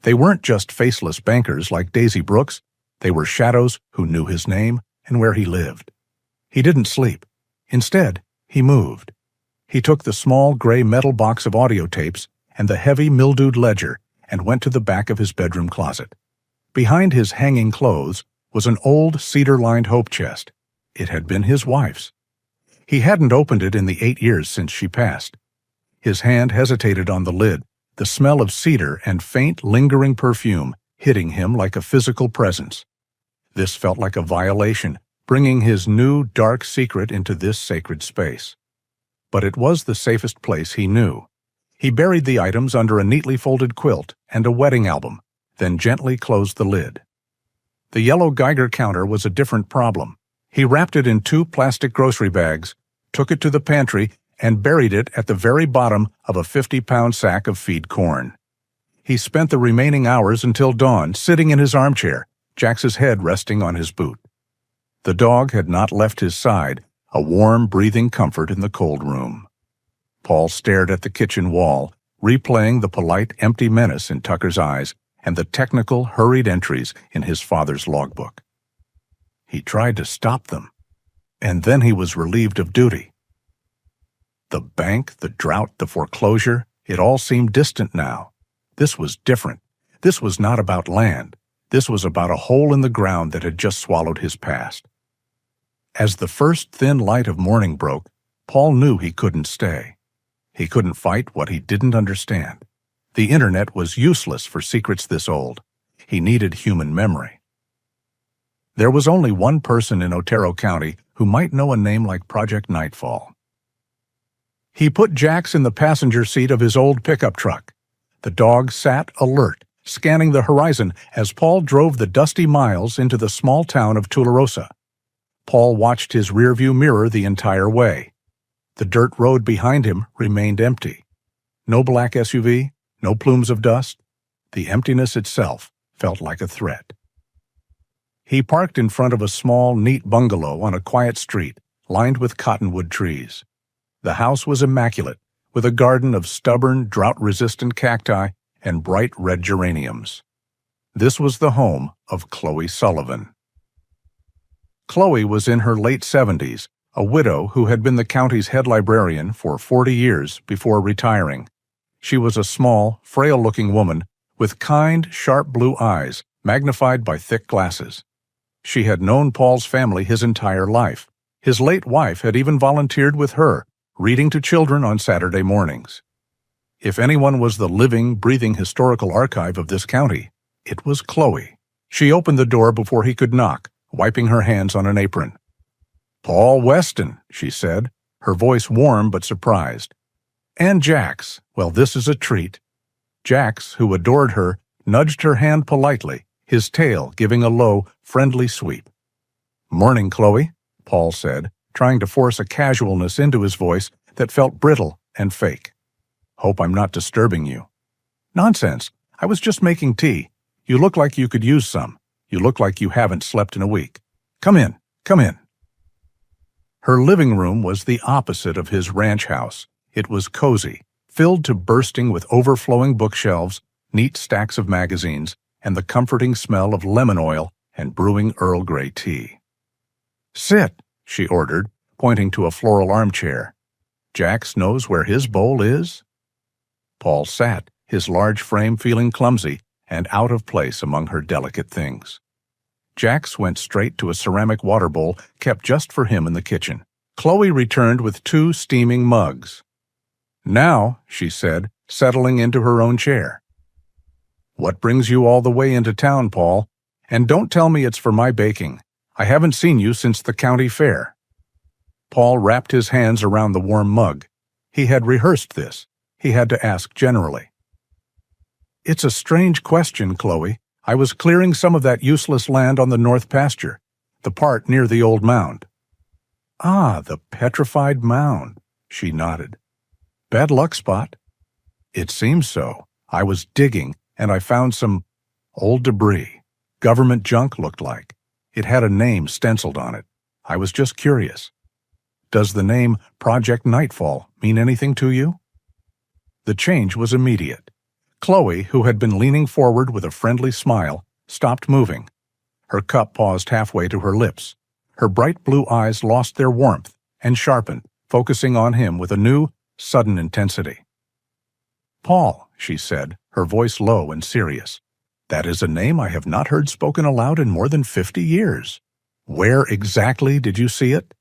They weren't just faceless bankers like Daisy Brooks, they were shadows who knew his name and where he lived. He didn't sleep. Instead, he moved. He took the small gray metal box of audio tapes and the heavy mildewed ledger and went to the back of his bedroom closet. Behind his hanging clothes was an old cedar-lined hope chest. It had been his wife's. He hadn't opened it in the 8 years since she passed. His hand hesitated on the lid, the smell of cedar and faint, lingering perfume hitting him like a physical presence. This felt like a violation, bringing his new, dark secret into this sacred space. But it was the safest place he knew. He buried the items under a neatly folded quilt and a wedding album, then gently closed the lid. The yellow Geiger counter was a different problem. He wrapped it in 2 plastic grocery bags, took it to the pantry, and buried it at the very bottom of a 50-pound sack of feed corn. He spent the remaining hours until dawn sitting in his armchair, Jax's head resting on his boot. The dog had not left his side, a warm, breathing comfort in the cold room. Paul stared at the kitchen wall, replaying the polite, empty menace in Tucker's eyes and the technical, hurried entries in his father's logbook. He tried to stop them, and then he was relieved of duty. The bank, the drought, the foreclosure, it all seemed distant now. This was different. This was not about land. This was about a hole in the ground that had just swallowed his past. As the first thin light of morning broke, Paul knew he couldn't stay. He couldn't fight what he didn't understand. The internet was useless for secrets this old. He needed human memory. There was only one person in Otero County who might know a name like Project Nightfall. He put Jax in the passenger seat of his old pickup truck. The dog sat alert, scanning the horizon as Paul drove the dusty miles into the small town of Tularosa. Paul watched his rearview mirror the entire way. The dirt road behind him remained empty. No black SUV, no plumes of dust. The emptiness itself felt like a threat. He parked in front of a small, neat bungalow on a quiet street, lined with cottonwood trees. The house was immaculate, with a garden of stubborn, drought-resistant cacti and bright red geraniums. This was the home of Chloe Sullivan. Chloe was in her late 70s, a widow who had been the county's head librarian for 40 years before retiring. She was a small, frail-looking woman with kind, sharp blue eyes magnified by thick glasses. She had known Paul's family his entire life. His late wife had even volunteered with her, reading to children on Saturday mornings. If anyone was the living, breathing historical archive of this county, it was Chloe. She opened the door before he could knock, wiping her hands on an apron. "Paul Weston," she said, her voice warm but surprised. "And Jax. Well, this is a treat." Jax, who adored her, nudged her hand politely, his tail giving a low, friendly sweep. "Morning, Chloe," Paul said, trying to force a casualness into his voice that felt brittle and fake. "Hope I'm not disturbing you." "Nonsense. I was just making tea. You look like you could use some. You look like you haven't slept in a week. Come in, come in." Her living room was the opposite of his ranch house. It was cozy, filled to bursting with overflowing bookshelves, neat stacks of magazines, and the comforting smell of lemon oil and brewing Earl Grey tea. "Sit," she ordered, pointing to a floral armchair. "Jax knows where his bowl is?" Paul sat, his large frame feeling clumsy and out of place among her delicate things. Jax went straight to a ceramic water bowl kept just for him in the kitchen. Chloe returned with 2 steaming mugs. "Now," she said, settling into her own chair. "What brings you all the way into town, Paul? And don't tell me it's for my baking. I haven't seen you since the county fair." Paul wrapped his hands around the warm mug. He had rehearsed this. He had to ask generally. "It's a strange question, Chloe. I was clearing some of that useless land on the north pasture, the part near the old mound." "Ah, the petrified mound," she nodded. "Bad luck spot." "It seems so. I was digging, and I found some old debris. Government junk looked like. It had a name stenciled on it. I was just curious. Does the name Project Nightfall mean anything to you?" The change was immediate. Chloe, who had been leaning forward with a friendly smile, stopped moving. Her cup paused halfway to her lips. Her bright blue eyes lost their warmth and sharpened, focusing on him with a new, sudden intensity. "Paul," she said, her voice low and serious, "that is a name I have not heard spoken aloud in more than 50 years. Where exactly did you see it?"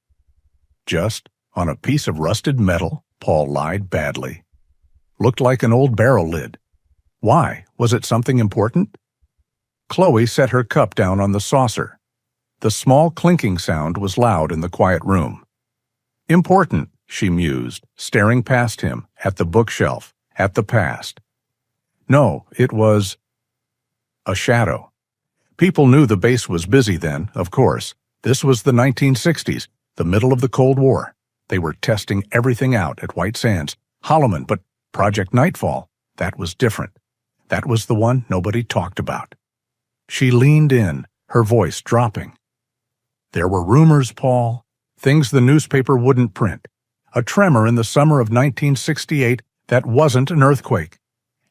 "Just on a piece of rusted metal," Paul lied badly. "Looked like an old barrel lid." "Why? Was it something important?" Chloe set her cup down on the saucer. The small clinking sound was loud in the quiet room. "Important," she mused, staring past him, at the bookshelf, at the past. "No, it was a shadow." People knew the base was busy then, of course. This was the 1960s, the middle of the Cold War. They were testing everything out at White Sands. Holloman, but Project Nightfall, that was different. That was the one nobody talked about. She leaned in, her voice dropping. "There were rumors, Paul, things the newspaper wouldn't print. A tremor in the summer of 1968 that wasn't an earthquake.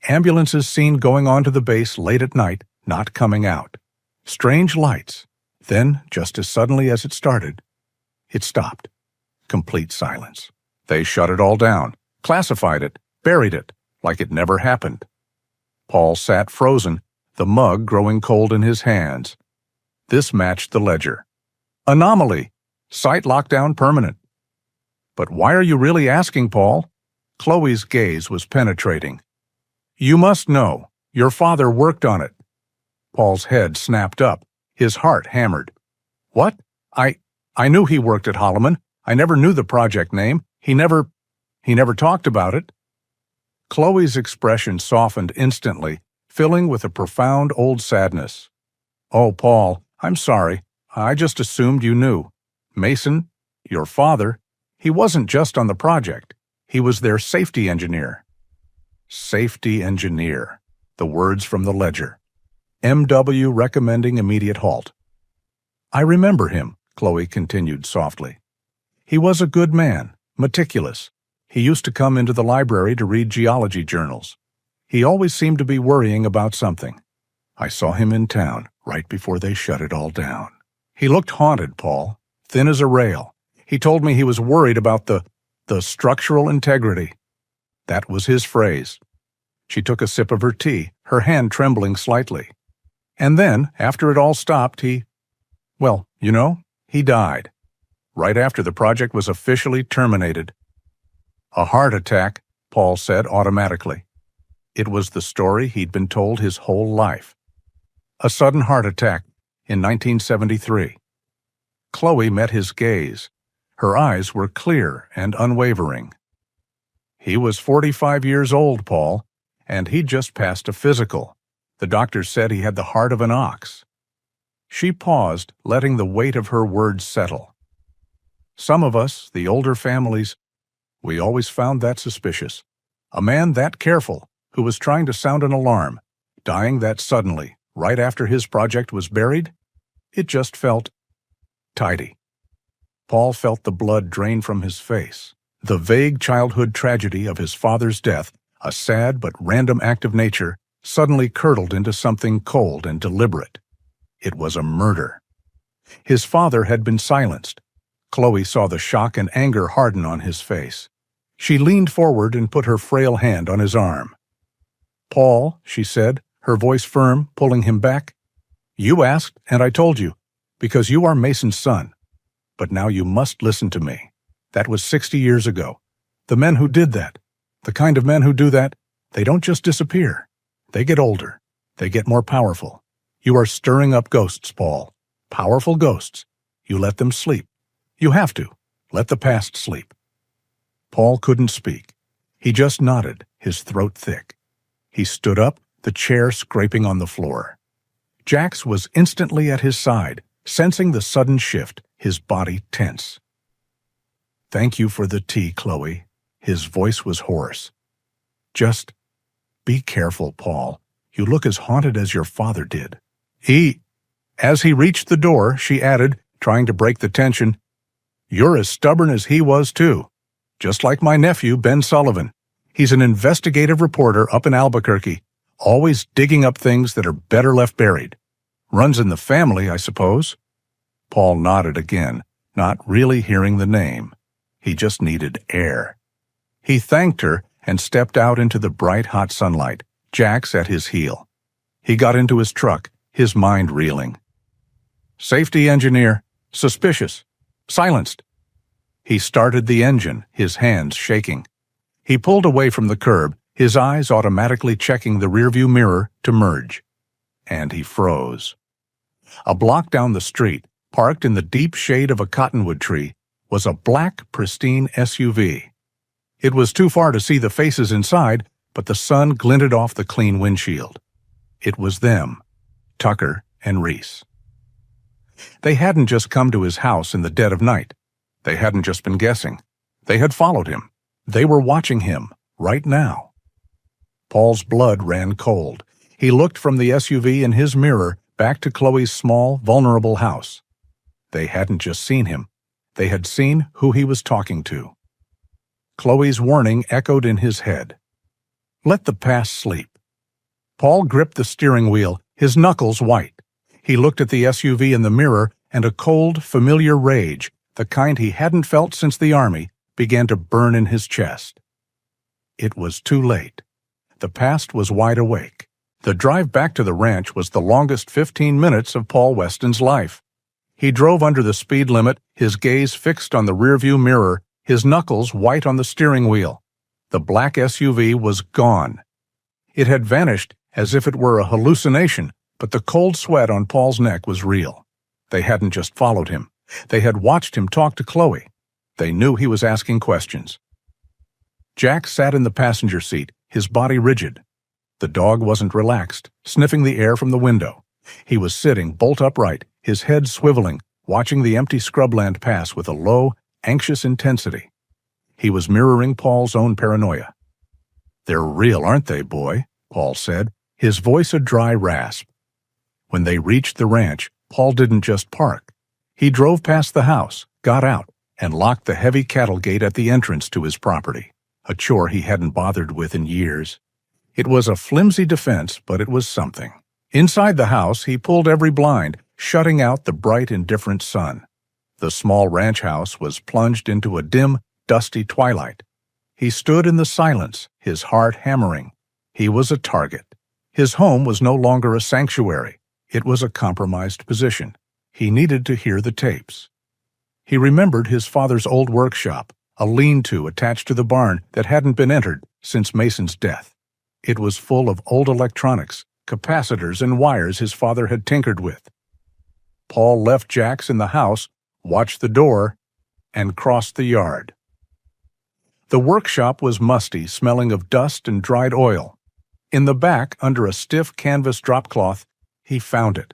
Ambulances seen going on to the base late at night, not coming out. Strange lights. Then, just as suddenly as it started, it stopped. Complete silence. They shut it all down, classified it, buried it, like it never happened." Paul sat frozen, the mug growing cold in his hands. This matched the ledger. "Anomaly. Site lockdown permanent." "But why are you really asking, Paul?" Chloe's gaze was penetrating. "You must know. Your father worked on it." Paul's head snapped up, his heart hammered. "What? I knew he worked at Holloman. I never knew the project name. He never talked about it." Chloe's expression softened instantly, filling with a profound old sadness. "Oh, Paul, I'm sorry. I just assumed you knew. Mason, your father, he wasn't just on the project. He was their safety engineer." Safety engineer. The words from the ledger. MW recommending immediate halt. "I remember him," Chloe continued softly. "He was a good man, meticulous. He used to come into the library to read geology journals. He always seemed to be worrying about something. I saw him in town right before they shut it all down. He looked haunted, Paul, thin as a rail. He told me he was worried about the structural integrity. That was his phrase." She took a sip of her tea, her hand trembling slightly. "And then, after it all stopped, he died. Right after the project was officially terminated." "A heart attack," Paul said automatically. It was the story he'd been told his whole life. A sudden heart attack in 1973. Chloe met his gaze. Her eyes were clear and unwavering. "He was 45 years old, Paul, and he'd just passed a physical. The doctor said he had the heart of an ox." She paused, letting the weight of her words settle. "Some of us, the older families, we always found that suspicious. A man that careful, who was trying to sound an alarm, dying that suddenly, right after his project was buried? It just felt tidy." Paul felt the blood drain from his face. The vague childhood tragedy of his father's death, a sad but random act of nature, suddenly curdled into something cold and deliberate. It was a murder. His father had been silenced. Chloe saw the shock and anger harden on his face. She leaned forward and put her frail hand on his arm. "Paul," she said, her voice firm, pulling him back, "you asked, and I told you, because you are Mason's son. But now you must listen to me. That was 60 years ago. The men who did that, the kind of men who do that, they don't just disappear. They get older. They get more powerful. You are stirring up ghosts, Paul. Powerful ghosts. You let them sleep. You have to. Let the past sleep." Paul couldn't speak. He just nodded, his throat thick. He stood up, the chair scraping on the floor. Jax was instantly at his side, sensing the sudden shift, his body tense. "Thank you for the tea, Chloe." His voice was hoarse. "Just be careful, Paul. You look as haunted as your father did." As he reached the door, she added, trying to break the tension, "You're as stubborn as he was, too. Just like my nephew, Ben Sullivan. He's an investigative reporter up in Albuquerque, always digging up things that are better left buried. Runs in the family, I suppose." Paul nodded again, not really hearing the name. He just needed air. He thanked her and stepped out into the bright, hot sunlight, Jax at his heel. He got into his truck, his mind reeling. "Safety engineer. Suspicious. Silenced." He started the engine, his hands shaking. He pulled away from the curb, his eyes automatically checking the rearview mirror to merge. And he froze. A block down the street, parked in the deep shade of a cottonwood tree, was a black, pristine SUV. It was too far to see the faces inside, but the sun glinted off the clean windshield. It was them, Tucker and Reese. They hadn't just come to his house in the dead of night. They hadn't just been guessing. They had followed him. They were watching him, right now. Paul's blood ran cold. He looked from the SUV in his mirror back to Chloe's small, vulnerable house. They hadn't just seen him. They had seen who he was talking to. Chloe's warning echoed in his head. Let the past sleep. Paul gripped the steering wheel, his knuckles white. He looked at the SUV in the mirror, and a cold, familiar rage, the kind he hadn't felt since the Army, began to burn in his chest. It was too late. The past was wide awake. The drive back to the ranch was the longest 15 minutes of Paul Weston's life. He drove under the speed limit, his gaze fixed on the rearview mirror, his knuckles white on the steering wheel. The black SUV was gone. It had vanished as if it were a hallucination, but the cold sweat on Paul's neck was real. They hadn't just followed him. They had watched him talk to Chloe. They knew he was asking questions. Jack sat in the passenger seat, his body rigid. The dog wasn't relaxed, sniffing the air from the window. He was sitting bolt upright, his head swiveling, watching the empty scrubland pass with a low, anxious intensity. He was mirroring Paul's own paranoia. "They're real, aren't they, boy?" Paul said, his voice a dry rasp. When they reached the ranch, Paul didn't just park. He drove past the house, got out, and locked the heavy cattle gate at the entrance to his property, a chore he hadn't bothered with in years. It was a flimsy defense, but it was something. Inside the house, he pulled every blind, shutting out the bright, indifferent sun. The small ranch house was plunged into a dim, dusty twilight. He stood in the silence, his heart hammering. He was a target. His home was no longer a sanctuary. It was a compromised position. He needed to hear the tapes. He remembered his father's old workshop, a lean-to attached to the barn that hadn't been entered since Mason's death. It was full of old electronics, capacitors and wires his father had tinkered with. Paul left Jack's in the house, watched the door, and crossed the yard. The workshop was musty, smelling of dust and dried oil. In the back, under a stiff canvas dropcloth, he found it.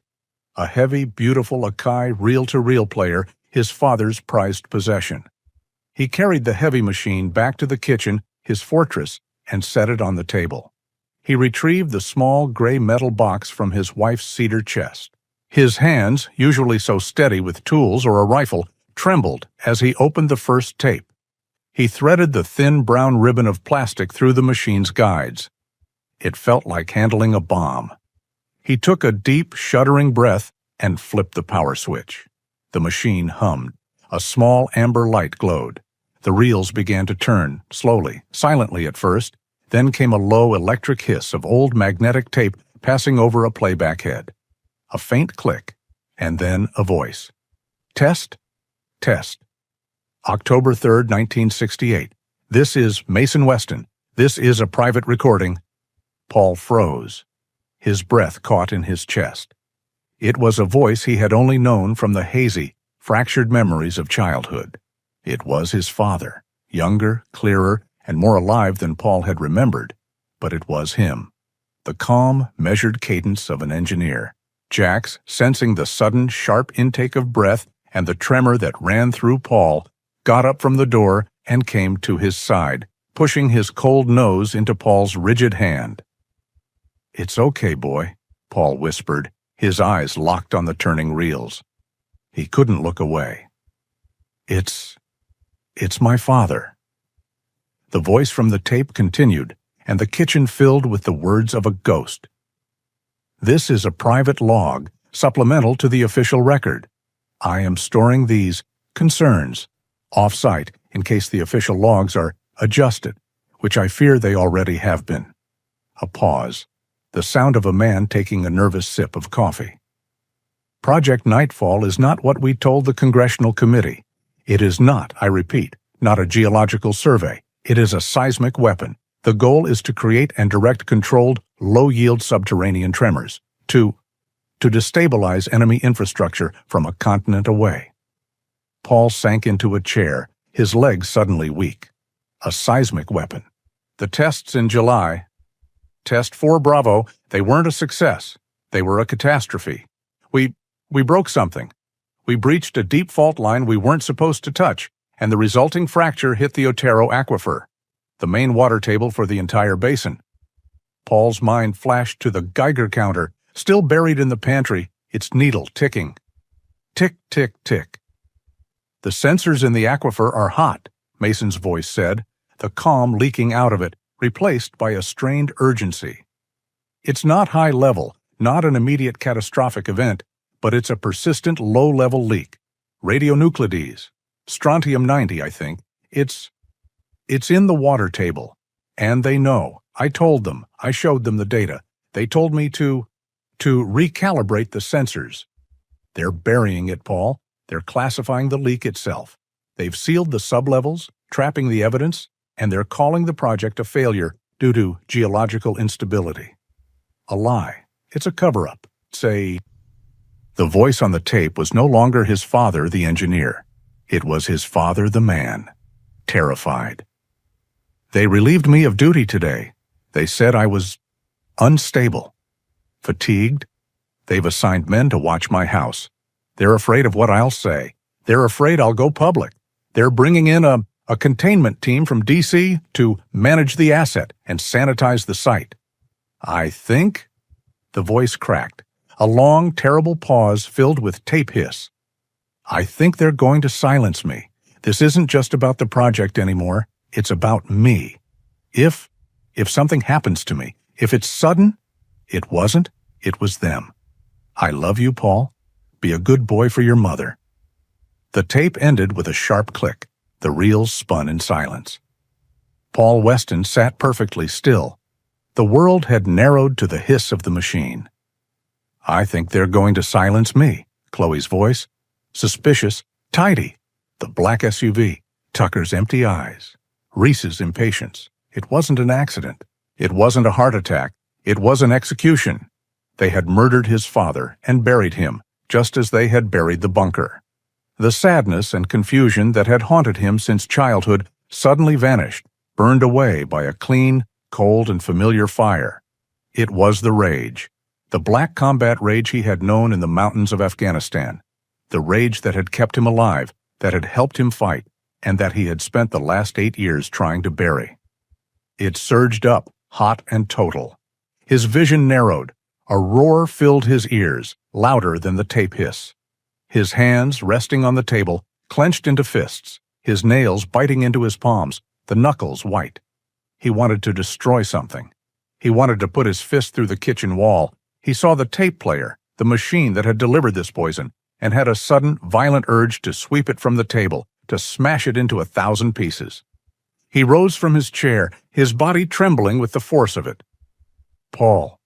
A heavy, beautiful Akai reel-to-reel player, his father's prized possession. He carried the heavy machine back to the kitchen, his fortress, and set it on the table. He retrieved the small gray metal box from his wife's cedar chest. His hands, usually so steady with tools or a rifle, trembled as he opened the first tape. He threaded the thin brown ribbon of plastic through the machine's guides. It felt like handling a bomb. He took a deep, shuddering breath and flipped the power switch. The machine hummed. A small amber light glowed. The reels began to turn, slowly, silently at first. Then came a low electric hiss of old magnetic tape passing over a playback head. A faint click, and then a voice. "Test? Test. October 3rd, 1968. This is Mason Weston. This is a private recording." Paul froze. His breath caught in his chest. It was a voice he had only known from the hazy, fractured memories of childhood. It was his father, younger, clearer, and more alive than Paul had remembered, but it was him. The calm, measured cadence of an engineer. Jax, sensing the sudden, sharp intake of breath and the tremor that ran through Paul, got up from the door and came to his side, pushing his cold nose into Paul's rigid hand. "It's okay, boy," Paul whispered, his eyes locked on the turning reels. He couldn't look away. It's my father." The voice from the tape continued, and the kitchen filled with the words of a ghost. "This is a private log, supplemental to the official record. I am storing these concerns off-site in case the official logs are adjusted, which I fear they already have been." A pause. The sound of a man taking a nervous sip of coffee. "Project Nightfall is not what we told the Congressional Committee. It is not, I repeat, not a geological survey. It is a seismic weapon. The goal is to create and direct controlled, low-yield subterranean tremors, to destabilize enemy infrastructure from a continent away." Paul sank into a chair, his legs suddenly weak. A seismic weapon. The tests in July. Test 4 Bravo, they weren't a success. They were a catastrophe. We broke something. We breached a deep fault line we weren't supposed to touch, and the resulting fracture hit the Otero Aquifer, the main water table for the entire basin. Paul's mind flashed to the Geiger counter, still buried in the pantry, its needle ticking. Tick, tick, tick. "The sensors in the aquifer are hot," Mason's voice said, the calm leaking out of it, replaced by a strained urgency. "It's not high level, not an immediate catastrophic event, but it's a persistent low-level leak. Radionuclides. Strontium-90, I think. It's in the water table. And they know. I told them. I showed them the data. They told me to recalibrate the sensors. They're burying it, Paul. They're classifying the leak itself. They've sealed the sublevels, trapping the evidence, and they're calling the project a failure due to geological instability. A lie. It's a cover-up. Say, the voice on the tape was no longer his father, the engineer. It was his father, the man. Terrified. "They relieved me of duty today. They said I was unstable, fatigued. They've assigned men to watch my house. They're afraid of what I'll say. They're afraid I'll go public. They're bringing in a containment team from D.C. to manage the asset and sanitize the site. I think—" The voice cracked. A long, terrible pause filled with tape hiss. "I think they're going to silence me. This isn't just about the project anymore. It's about me. If something happens to me, if it's sudden, it wasn't, it was them. I love you, Paul. Be a good boy for your mother." The tape ended with a sharp click. The reels spun in silence. Paul Weston sat perfectly still. The world had narrowed to the hiss of the machine. "I think they're going to silence me," Chloe's voice. Suspicious, tidy. The black SUV, Tucker's empty eyes, Reese's impatience. It wasn't an accident. It wasn't a heart attack. It was an execution. They had murdered his father and buried him, just as they had buried the bunker. The sadness and confusion that had haunted him since childhood suddenly vanished, burned away by a clean, cold, and familiar fire. It was the rage. The black combat rage he had known in the mountains of Afghanistan. The rage that had kept him alive, that had helped him fight, and that he had spent the last 8 years trying to bury. It surged up, hot and total. His vision narrowed. A roar filled his ears, louder than the tape hiss. His hands, resting on the table, clenched into fists, his nails biting into his palms, the knuckles white. He wanted to destroy something. He wanted to put his fist through the kitchen wall. He saw the tape player, the machine that had delivered this poison, and had a sudden, violent urge to sweep it from the table, to smash it into 1,000 pieces. He rose from his chair, his body trembling with the force of it. "Paul."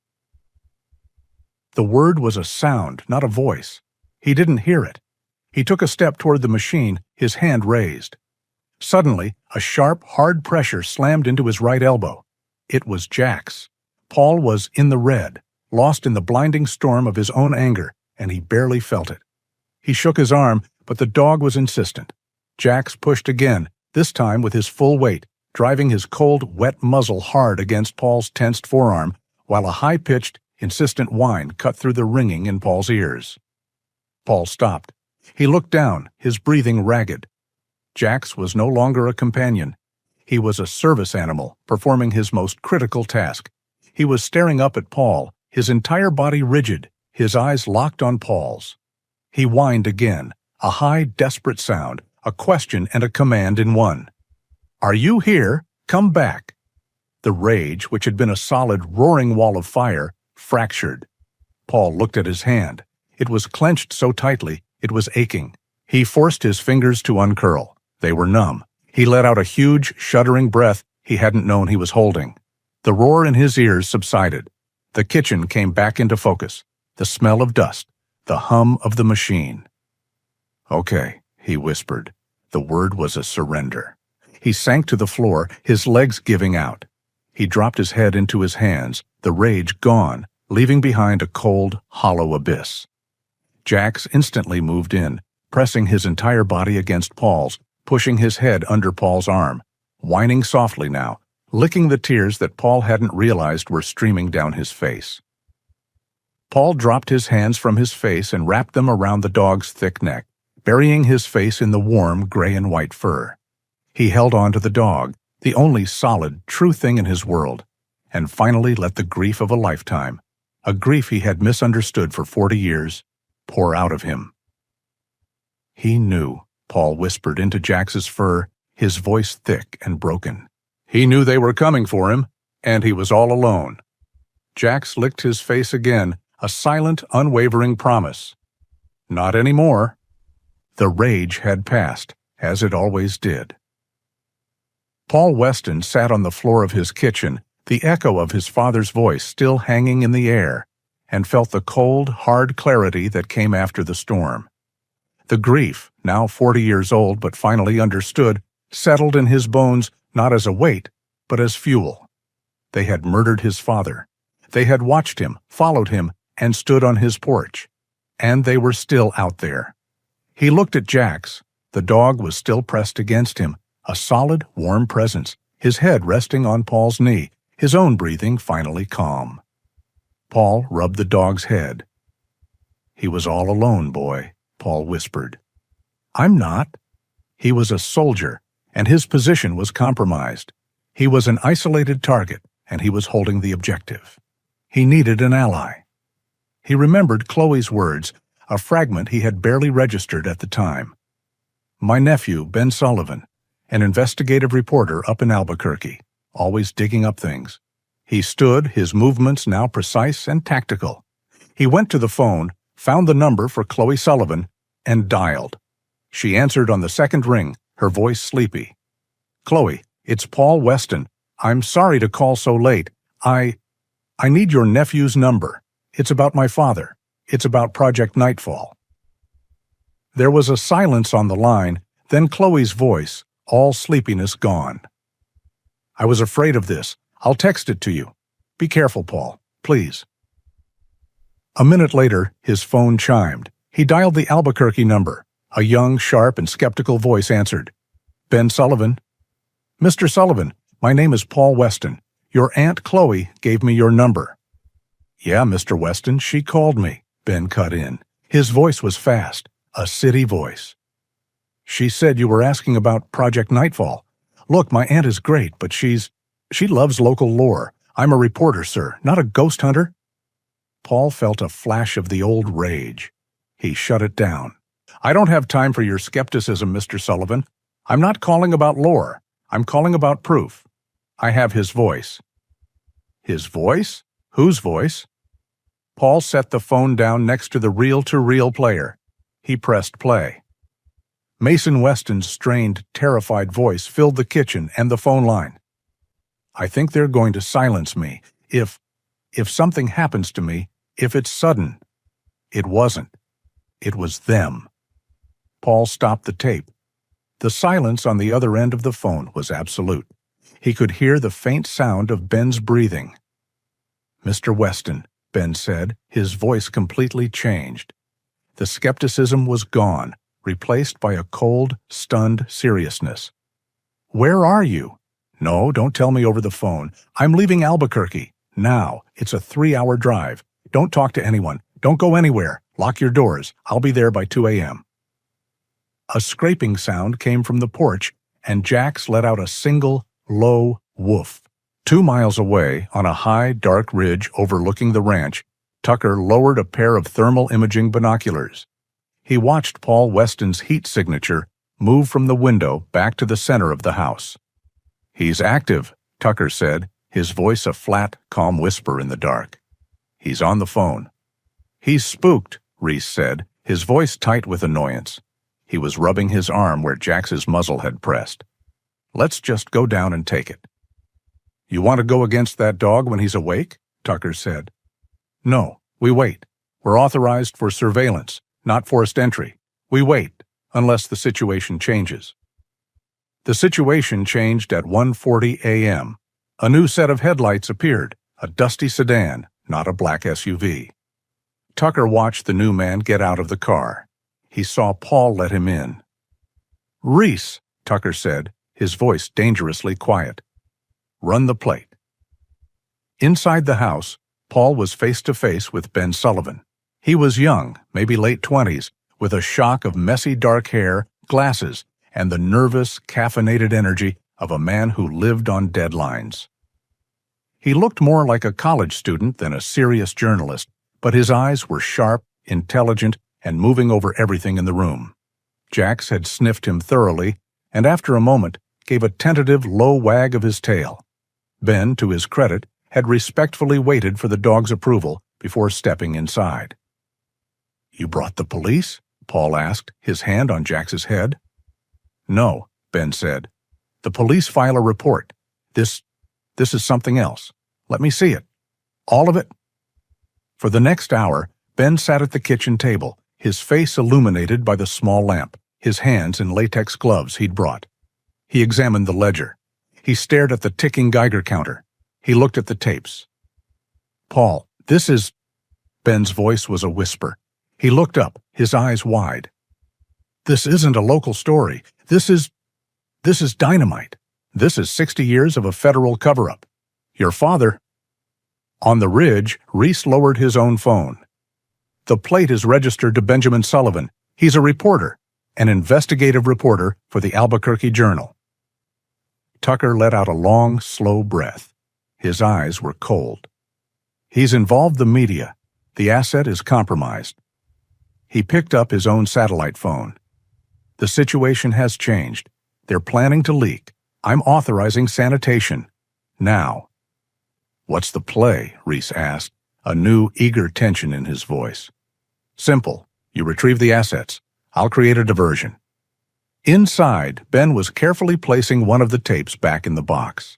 The word was a sound, not a voice. He didn't hear it. He took a step toward the machine, his hand raised. Suddenly, a sharp, hard pressure slammed into his right elbow. It was Jack's. Paul was in the red, lost in the blinding storm of his own anger, and he barely felt it. He shook his arm, but the dog was insistent. Jax pushed again, this time with his full weight, driving his cold, wet muzzle hard against Paul's tensed forearm, while a high-pitched, insistent whine cut through the ringing in Paul's ears. Paul stopped. He looked down, his breathing ragged. Jax was no longer a companion. He was a service animal, performing his most critical task. He was staring up at Paul, his entire body rigid, his eyes locked on Paul's. He whined again, a high, desperate sound, a question and a command in one. "Are you here? Come back." The rage, which had been a solid, roaring wall of fire, fractured. Paul looked at his hand. It was clenched so tightly, it was aching. He forced his fingers to uncurl. They were numb. He let out a huge, shuddering breath he hadn't known he was holding. The roar in his ears subsided. The kitchen came back into focus. The smell of dust. The hum of the machine. "Okay," he whispered. The word was a surrender. He sank to the floor, his legs giving out. He dropped his head into his hands, the rage gone, leaving behind a cold, hollow abyss. Jax instantly moved in, pressing his entire body against Paul's, pushing his head under Paul's arm, whining softly now, licking the tears that Paul hadn't realized were streaming down his face. Paul dropped his hands from his face and wrapped them around the dog's thick neck, burying his face in the warm gray and white fur. He held on to the dog, the only solid, true thing in his world, and finally let the grief of a lifetime, a grief he had misunderstood for 40 years, pour out of him. "He knew," Paul whispered into Jax's fur, his voice thick and broken. "He knew they were coming for him, and he was all alone." Jax licked his face again, a silent, unwavering promise. Not anymore. The rage had passed, as it always did. Paul Weston sat on the floor of his kitchen, the echo of his father's voice still hanging in the air, and felt the cold, hard clarity that came after the storm. The grief, now 40 years old but finally understood, settled in his bones not as a weight, but as fuel. They had murdered his father. They had watched him, followed him, and stood on his porch. And they were still out there. He looked at Jax. The dog was still pressed against him, a solid, warm presence, his head resting on Paul's knee, his own breathing finally calm. Paul rubbed the dog's head. "He was all alone, boy," Paul whispered. "I'm not." He was a soldier, and his position was compromised. He was an isolated target, and he was holding the objective. He needed an ally. He remembered Chloe's words, a fragment he had barely registered at the time. "My nephew, Ben Sullivan, an investigative reporter up in Albuquerque, always digging up things." He stood, his movements now precise and tactical. He went to the phone, found the number for Chloe Sullivan, and dialed. She answered on the second ring, her voice sleepy. "Chloe, it's Paul Weston. I'm sorry to call so late. I need your nephew's number. It's about my father. It's about Project Nightfall." There was a silence on the line, then Chloe's voice, all sleepiness gone. "I was afraid of this. I'll text it to you. Be careful, Paul, please." A minute later, his phone chimed. He dialed the Albuquerque number. A young, sharp, and skeptical voice answered. "Ben Sullivan." "Mr. Sullivan, my name is Paul Weston. Your Aunt Chloe gave me your number." "Yeah, Mr. Weston, she called me," Ben cut in. His voice was fast, a city voice. "She said you were asking about Project Nightfall. Look, my aunt is great, but she loves local lore. I'm a reporter, sir, not a ghost hunter." Paul felt a flash of the old rage. He shut it down. "I don't have time for your skepticism, Mr. Sullivan. I'm not calling about lore. I'm calling about proof. I have his voice." "His voice? Whose voice?" Paul set the phone down next to the reel-to-reel player. He pressed play. Mason Weston's strained, terrified voice filled the kitchen and the phone line. "I think they're going to silence me. If something happens to me, if it's sudden." It wasn't. It was them. Paul stopped the tape. The silence on the other end of the phone was absolute. He could hear the faint sound of Ben's breathing. "Mr. Weston," Ben said, his voice completely changed. The skepticism was gone, replaced by a cold, stunned seriousness. "Where are you?" "No, don't tell me over the phone. I'm leaving Albuquerque. Now. It's a 3-hour drive. Don't talk to anyone. Don't go anywhere. Lock your doors. I'll be there by 2 a.m. A scraping sound came from the porch, and Jax let out a single, low woof. 2 miles away, on a high, dark ridge overlooking the ranch, Tucker lowered a pair of thermal imaging binoculars. He watched Paul Weston's heat signature move from the window back to the center of the house. "He's active," Tucker said, his voice a flat, calm whisper in the dark. "He's on the phone." "He's spooked," Reese said, his voice tight with annoyance. He was rubbing his arm where Jax's muzzle had pressed. "Let's just go down and take it." "You want to go against that dog when he's awake?" Tucker said. "No, we wait. We're authorized for surveillance, not forced entry. We wait, unless the situation changes." The situation changed at 1:40 a.m. A new set of headlights appeared, a dusty sedan, not a black SUV. Tucker watched the new man get out of the car. He saw Paul let him in. "Reese," Tucker said, his voice dangerously quiet. "Run the plate." Inside the house, Paul was face-to-face with Ben Sullivan. He was young, maybe late 20s, with a shock of messy dark hair, glasses, and the nervous, caffeinated energy of a man who lived on deadlines. He looked more like a college student than a serious journalist, but his eyes were sharp, intelligent, and moving over everything in the room. Jax had sniffed him thoroughly, and after a moment gave a tentative low wag of his tail. Ben, to his credit, had respectfully waited for the dog's approval before stepping inside. "You brought the police?" Paul asked, his hand on Jax's head. "No," Ben said. "The police file a report. This is something else. Let me see it. All of it?" For the next hour, Ben sat at the kitchen table, his face illuminated by the small lamp, his hands in latex gloves he'd brought. He examined the ledger. He stared at the ticking Geiger counter. He looked at the tapes. "Paul, this is—" Ben's voice was a whisper. He looked up, his eyes wide. "This isn't a local story. This is dynamite. This is 60 years of a federal cover-up. "Your father." On the ridge, Reese lowered his own phone. "The plate is registered to Benjamin Sullivan. He's a reporter, an investigative reporter for the Albuquerque Journal." Tucker let out a long, slow breath. His eyes were cold. "He's involved the media. The asset is compromised." He picked up his own satellite phone. "The situation has changed. They're planning to leak. I'm authorizing sanitation. Now." "What's the play?" Reese asked, a new, eager tension in his voice. "Simple. You retrieve the assets. I'll create a diversion." Inside, Ben was carefully placing one of the tapes back in the box.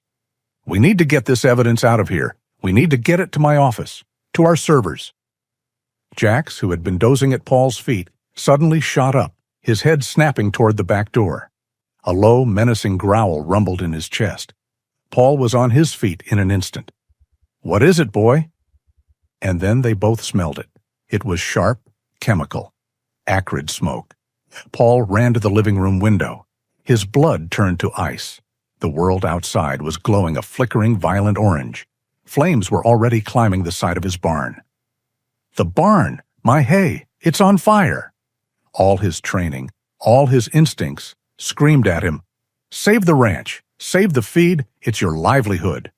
"We need to get this evidence out of here. We need to get it to my office, to our servers." Jax, who had been dozing at Paul's feet, suddenly shot up, his head snapping toward the back door. A low, menacing growl rumbled in his chest. Paul was on his feet in an instant. "What is it, boy?" And then they both smelled it. It was sharp, chemical, acrid smoke. Paul ran to the living room window. His blood turned to ice. The world outside was glowing a flickering, violent orange. Flames were already climbing the side of his barn. "The barn! My hay! It's on fire!" All his training, all his instincts, screamed at him, "Save the ranch! Save the feed! It's your livelihood!"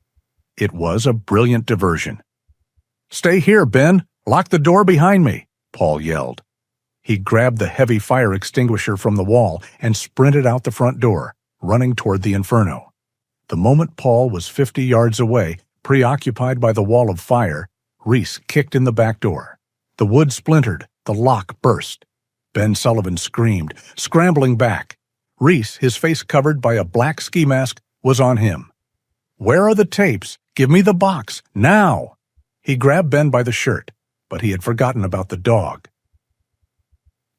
It was a brilliant diversion. "Stay here, Ben! Lock the door behind me!" Paul yelled. He grabbed the heavy fire extinguisher from the wall and sprinted out the front door, running toward the inferno. The moment Paul was 50 yards away, preoccupied by the wall of fire, Reese kicked in the back door. The wood splintered, the lock burst. Ben Sullivan screamed, scrambling back. Reese, his face covered by a black ski mask, was on him. "Where are the tapes? Give me the box, now!" He grabbed Ben by the shirt, but he had forgotten about the dog.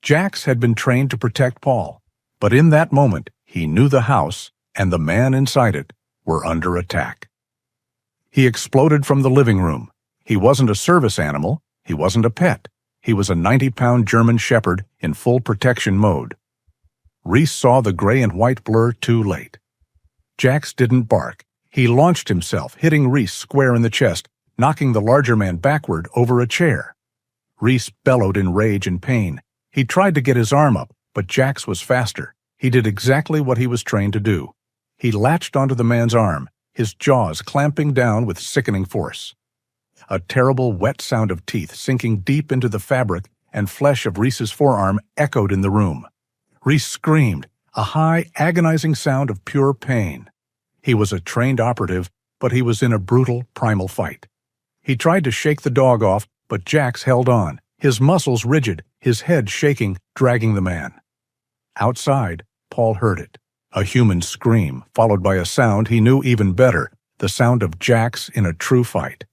Jax had been trained to protect Paul, but in that moment he knew the house and the man inside it were under attack. He exploded from the living room. He wasn't a service animal. He wasn't a pet. He was a 90-pound German shepherd in full protection mode. Reese saw the gray and white blur too late. Jax didn't bark. He launched himself, hitting Reese square in the chest, knocking the larger man backward over a chair. Reese bellowed in rage and pain. He tried to get his arm up, but Jax was faster. He did exactly what he was trained to do. He latched onto the man's arm, his jaws clamping down with sickening force. A terrible wet sound of teeth sinking deep into the fabric and flesh of Reese's forearm echoed in the room. Reese screamed, a high, agonizing sound of pure pain. He was a trained operative, but he was in a brutal, primal fight. He tried to shake the dog off, but Jax held on, his muscles rigid, his head shaking, dragging the man. Outside, Paul heard it. A human scream, followed by a sound he knew even better, the sound of Jax in a true fight.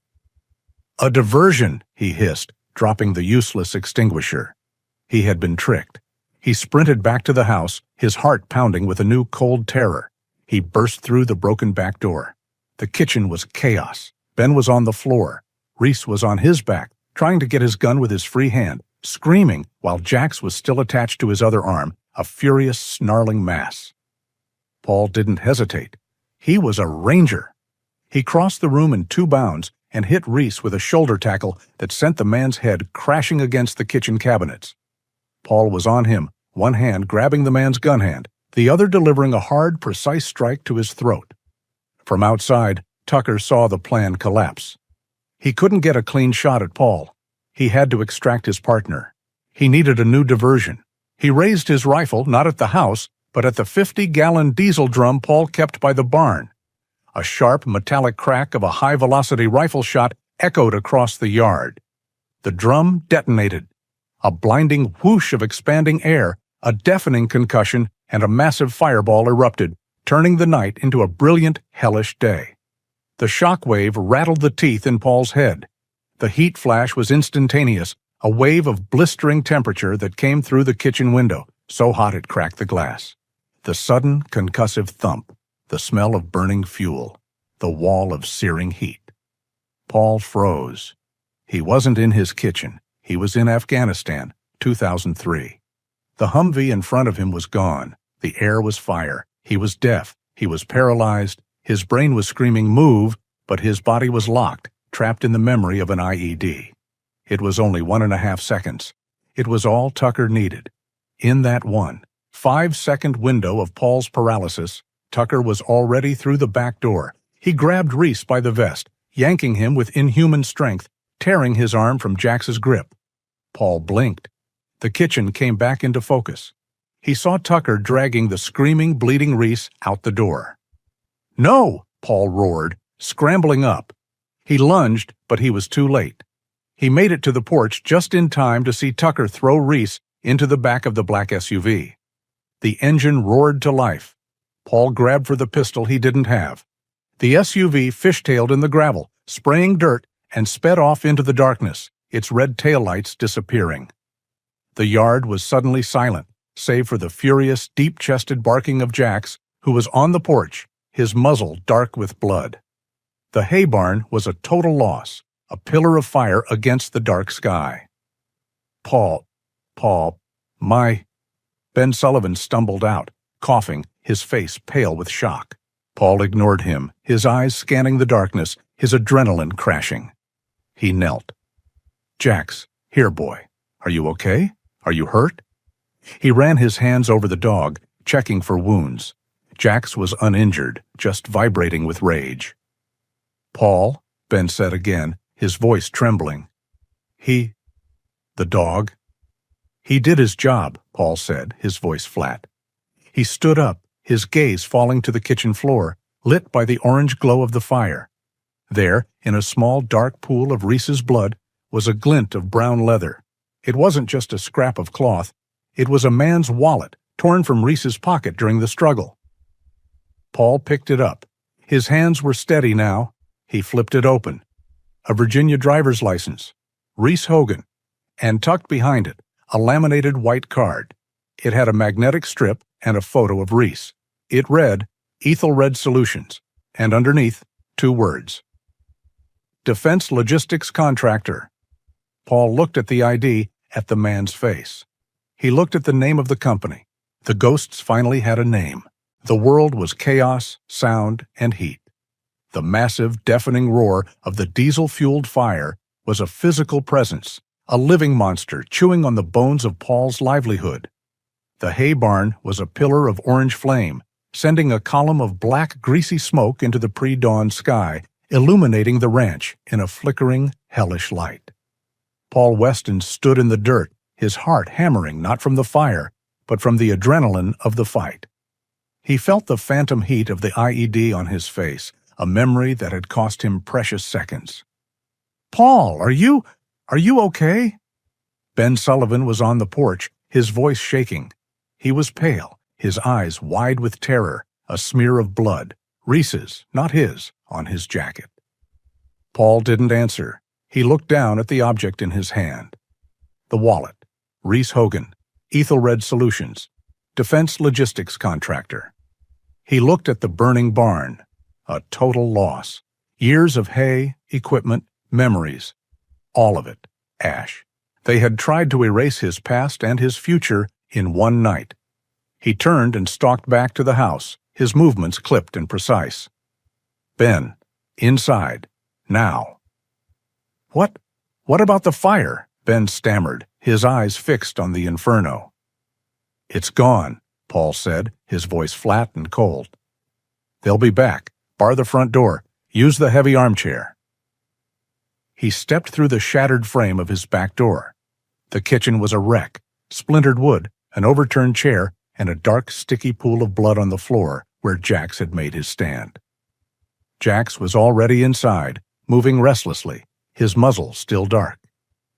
"A diversion," he hissed, dropping the useless extinguisher. He had been tricked. He sprinted back to the house, his heart pounding with a new cold terror. He burst through the broken back door. The kitchen was chaos. Ben was on the floor. Reese was on his back, trying to get his gun with his free hand, screaming while Jax was still attached to his other arm, a furious, snarling mass. Paul didn't hesitate. He was a ranger. He crossed the room in 2 bounds and hit Reese with a shoulder tackle that sent the man's head crashing against the kitchen cabinets. Paul was on him, one hand grabbing the man's gun hand, the other delivering a hard, precise strike to his throat. From outside, Tucker saw the plan collapse. He couldn't get a clean shot at Paul. He had to extract his partner. He needed a new diversion. He raised his rifle, not at the house, but at the 50-gallon diesel drum Paul kept by the barn. A sharp, metallic crack of a high-velocity rifle shot echoed across the yard. The drum detonated. A blinding whoosh of expanding air, a deafening concussion, and a massive fireball erupted, turning the night into a brilliant, hellish day. The shock wave rattled the teeth in Paul's head. The heat flash was instantaneous, a wave of blistering temperature that came through the kitchen window, so hot it cracked the glass. The sudden, concussive thump, the smell of burning fuel, the wall of searing heat. Paul froze. He wasn't in his kitchen. He was in Afghanistan, 2003. The Humvee in front of him was gone. The air was fire. He was deaf. He was paralyzed. His brain was screaming, "Move," but his body was locked, trapped in the memory of an IED. It was only 1.5 seconds. It was all Tucker needed. In that 5-second window of Paul's paralysis, Tucker was already through the back door. He grabbed Reese by the vest, yanking him with inhuman strength, tearing his arm from Jax's grip. Paul blinked. The kitchen came back into focus. He saw Tucker dragging the screaming, bleeding Reese out the door. "No!" Paul roared, scrambling up. He lunged, but he was too late. He made it to the porch just in time to see Tucker throw Reese into the back of the black SUV. The engine roared to life. Paul grabbed for the pistol he didn't have. The SUV fishtailed in the gravel, spraying dirt, and sped off into the darkness, its red taillights disappearing. The yard was suddenly silent, save for the furious, deep-chested barking of Jax, who was on the porch, his muzzle dark with blood. The hay barn was a total loss, a pillar of fire against the dark sky. Paul, Ben Sullivan stumbled out, coughing, his face pale with shock. Paul ignored him, his eyes scanning the darkness, his adrenaline crashing. He knelt. "Jax, here, boy. Are you okay? Are you hurt?" He ran his hands over the dog, checking for wounds. Jax was uninjured, just vibrating with rage. "Paul," Ben said again, his voice trembling. The dog?" "He did his job," Paul said, his voice flat. He stood up, his gaze falling to the kitchen floor, lit by the orange glow of the fire. There, in a small dark pool of Reese's blood, was a glint of brown leather. It wasn't just a scrap of cloth. It was a man's wallet, torn from Reese's pocket during the struggle. Paul picked it up. His hands were steady now. He flipped it open. A Virginia driver's license. Reese Hogan. And tucked behind it, a laminated white card. It had a magnetic strip and a photo of Reese. It read, Ethelred Solutions, and underneath, 2 words. Defense Logistics Contractor. Paul looked at the ID, at the man's face. He looked at the name of the company. The ghosts finally had a name. The world was chaos, sound, and heat. The massive, deafening roar of the diesel-fueled fire was a physical presence, a living monster chewing on the bones of Paul's livelihood. The hay barn was a pillar of orange flame, sending a column of black, greasy smoke into the pre-dawn sky, illuminating the ranch in a flickering, hellish light. Paul Weston stood in the dirt, his heart hammering not from the fire, but from the adrenaline of the fight. He felt the phantom heat of the IED on his face, a memory that had cost him precious seconds. "Paul, are you okay?" Ben Sullivan was on the porch, his voice shaking. He was pale, his eyes wide with terror, a smear of blood, Reese's, not his, on his jacket. Paul didn't answer. He looked down at the object in his hand. The wallet. Reese Hogan. Ethelred Solutions. Defense Logistics Contractor. He looked at the burning barn. A total loss. Years of hay, equipment, memories. All of it. Ash. They had tried to erase his past and his future in one night. He turned and stalked back to the house, his movements clipped and precise. Ben. Inside. Now. What about the fire? Ben stammered, his eyes fixed on the inferno. "It's gone," Paul said, his voice flat and cold. "They'll be back. Bar the front door. Use the heavy armchair." He stepped through the shattered frame of his back door. The kitchen was a wreck, splintered wood, an overturned chair, and a dark, sticky pool of blood on the floor where Jax had made his stand. Jax was already inside, moving restlessly, his muzzle still dark.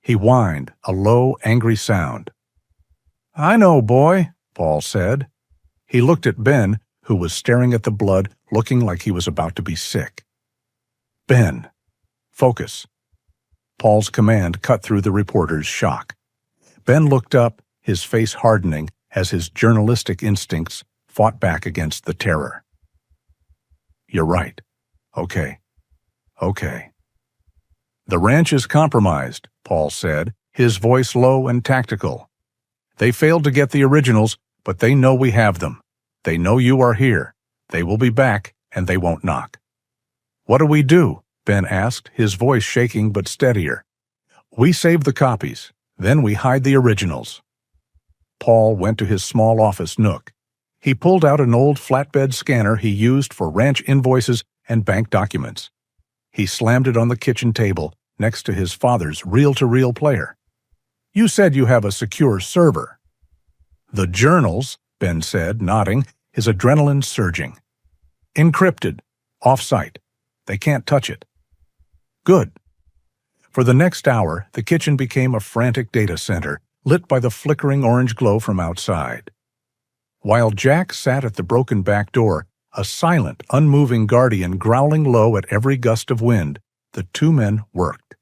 He whined, a low, angry sound. "I know, boy," Paul said. He looked at Ben, who was staring at the blood, looking like he was about to be sick. "Ben, focus." Paul's command cut through the reporter's shock. Ben looked up, his face hardening as his journalistic instincts fought back against the terror. "You're right. Okay. The ranch is compromised," Paul said, his voice low and tactical. "They failed to get the originals, but they know we have them. They know you are here. They will be back, and they won't knock." "What do we do?" Ben asked, his voice shaking but steadier. "We save the copies, then we hide the originals." Paul went to his small office nook. He pulled out an old flatbed scanner he used for ranch invoices and bank documents. He slammed it on the kitchen table next to his father's reel-to-reel player. "You said you have a secure server." "The journals," Ben said, nodding, his adrenaline surging. "Encrypted. Off-site. They can't touch it." "Good." For the next hour, the kitchen became a frantic data center, lit by the flickering orange glow from outside. While Jack sat at the broken back door, a silent, unmoving guardian growling low at every gust of wind, the two men worked.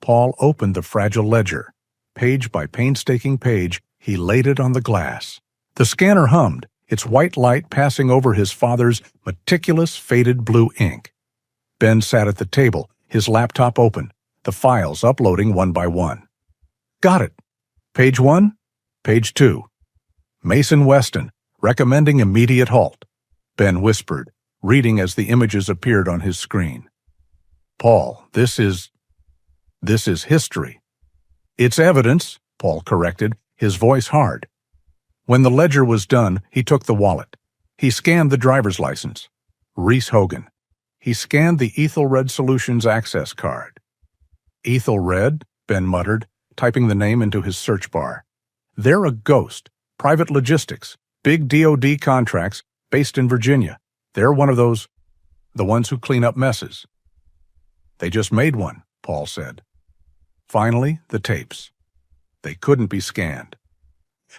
Paul opened the fragile ledger. Page by painstaking page, he laid it on the glass. The scanner hummed, its white light passing over his father's meticulous, faded blue ink. Ben sat at the table, his laptop open, the files uploading one by one. "Got it. Page 1, page 2. Mason Weston, recommending immediate halt," Ben whispered, reading as the images appeared on his screen. "Paul, this is history." "It's evidence," Paul corrected, his voice hard. When the ledger was done, he took the wallet. He scanned the driver's license. Reese Hogan. He scanned the Ethelred Solutions access card. "Ethelred," Ben muttered, typing the name into his search bar. "They're a ghost. Private logistics. Big DoD contracts, based in Virginia. They're one of those, the ones who clean up messes." "They just made one," Paul said. Finally, the tapes. They couldn't be scanned.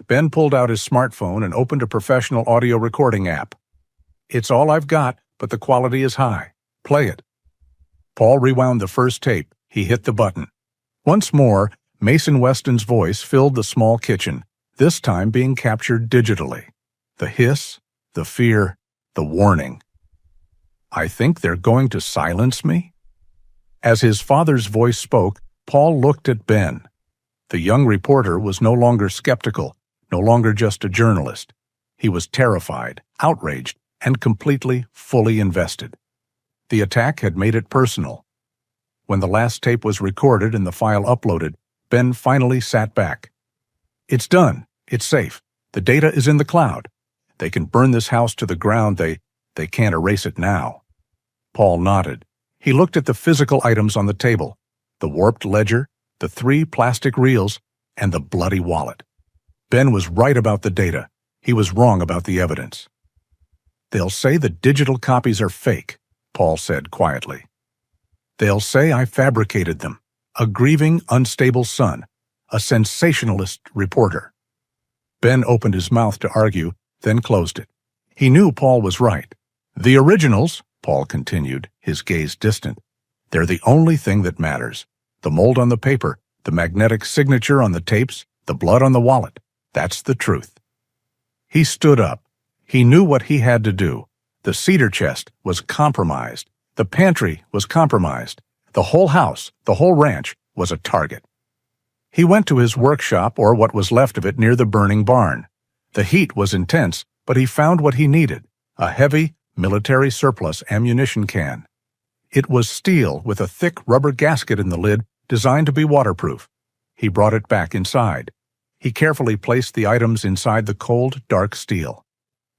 Ben pulled out his smartphone and opened a professional audio recording app. "It's all I've got, but the quality is high. Play it." Paul rewound the first tape. He hit the button. Once more, Mason Weston's voice filled the small kitchen, this time being captured digitally. The hiss, the fear, the warning. "I think they're going to silence me?" As his father's voice spoke, Paul looked at Ben. The young reporter was no longer skeptical, no longer just a journalist. He was terrified, outraged, and completely, fully invested. The attack had made it personal. When the last tape was recorded and the file uploaded, Ben finally sat back. "It's done. It's safe. The data is in the cloud. They can burn this house to the ground. They can't erase it now." Paul nodded. He looked at the physical items on the table, the warped ledger, the 3 plastic reels, and the bloody wallet. Ben was right about the data. He was wrong about the evidence. "They'll say the digital copies are fake," Paul said quietly. "They'll say I fabricated them, a grieving, unstable son, a sensationalist reporter." Ben opened his mouth to argue, then closed it. He knew Paul was right. "The originals," Paul continued, his gaze distant, "they're the only thing that matters. The mold on the paper, the magnetic signature on the tapes, the blood on the wallet. That's the truth." He stood up. He knew what he had to do. The cedar chest was compromised. The pantry was compromised. The whole house, the whole ranch, was a target. He went to his workshop, or what was left of it, near the burning barn. The heat was intense, but he found what he needed, a heavy, military surplus ammunition can. It was steel with a thick rubber gasket in the lid designed to be waterproof. He brought it back inside. He carefully placed the items inside the cold, dark steel.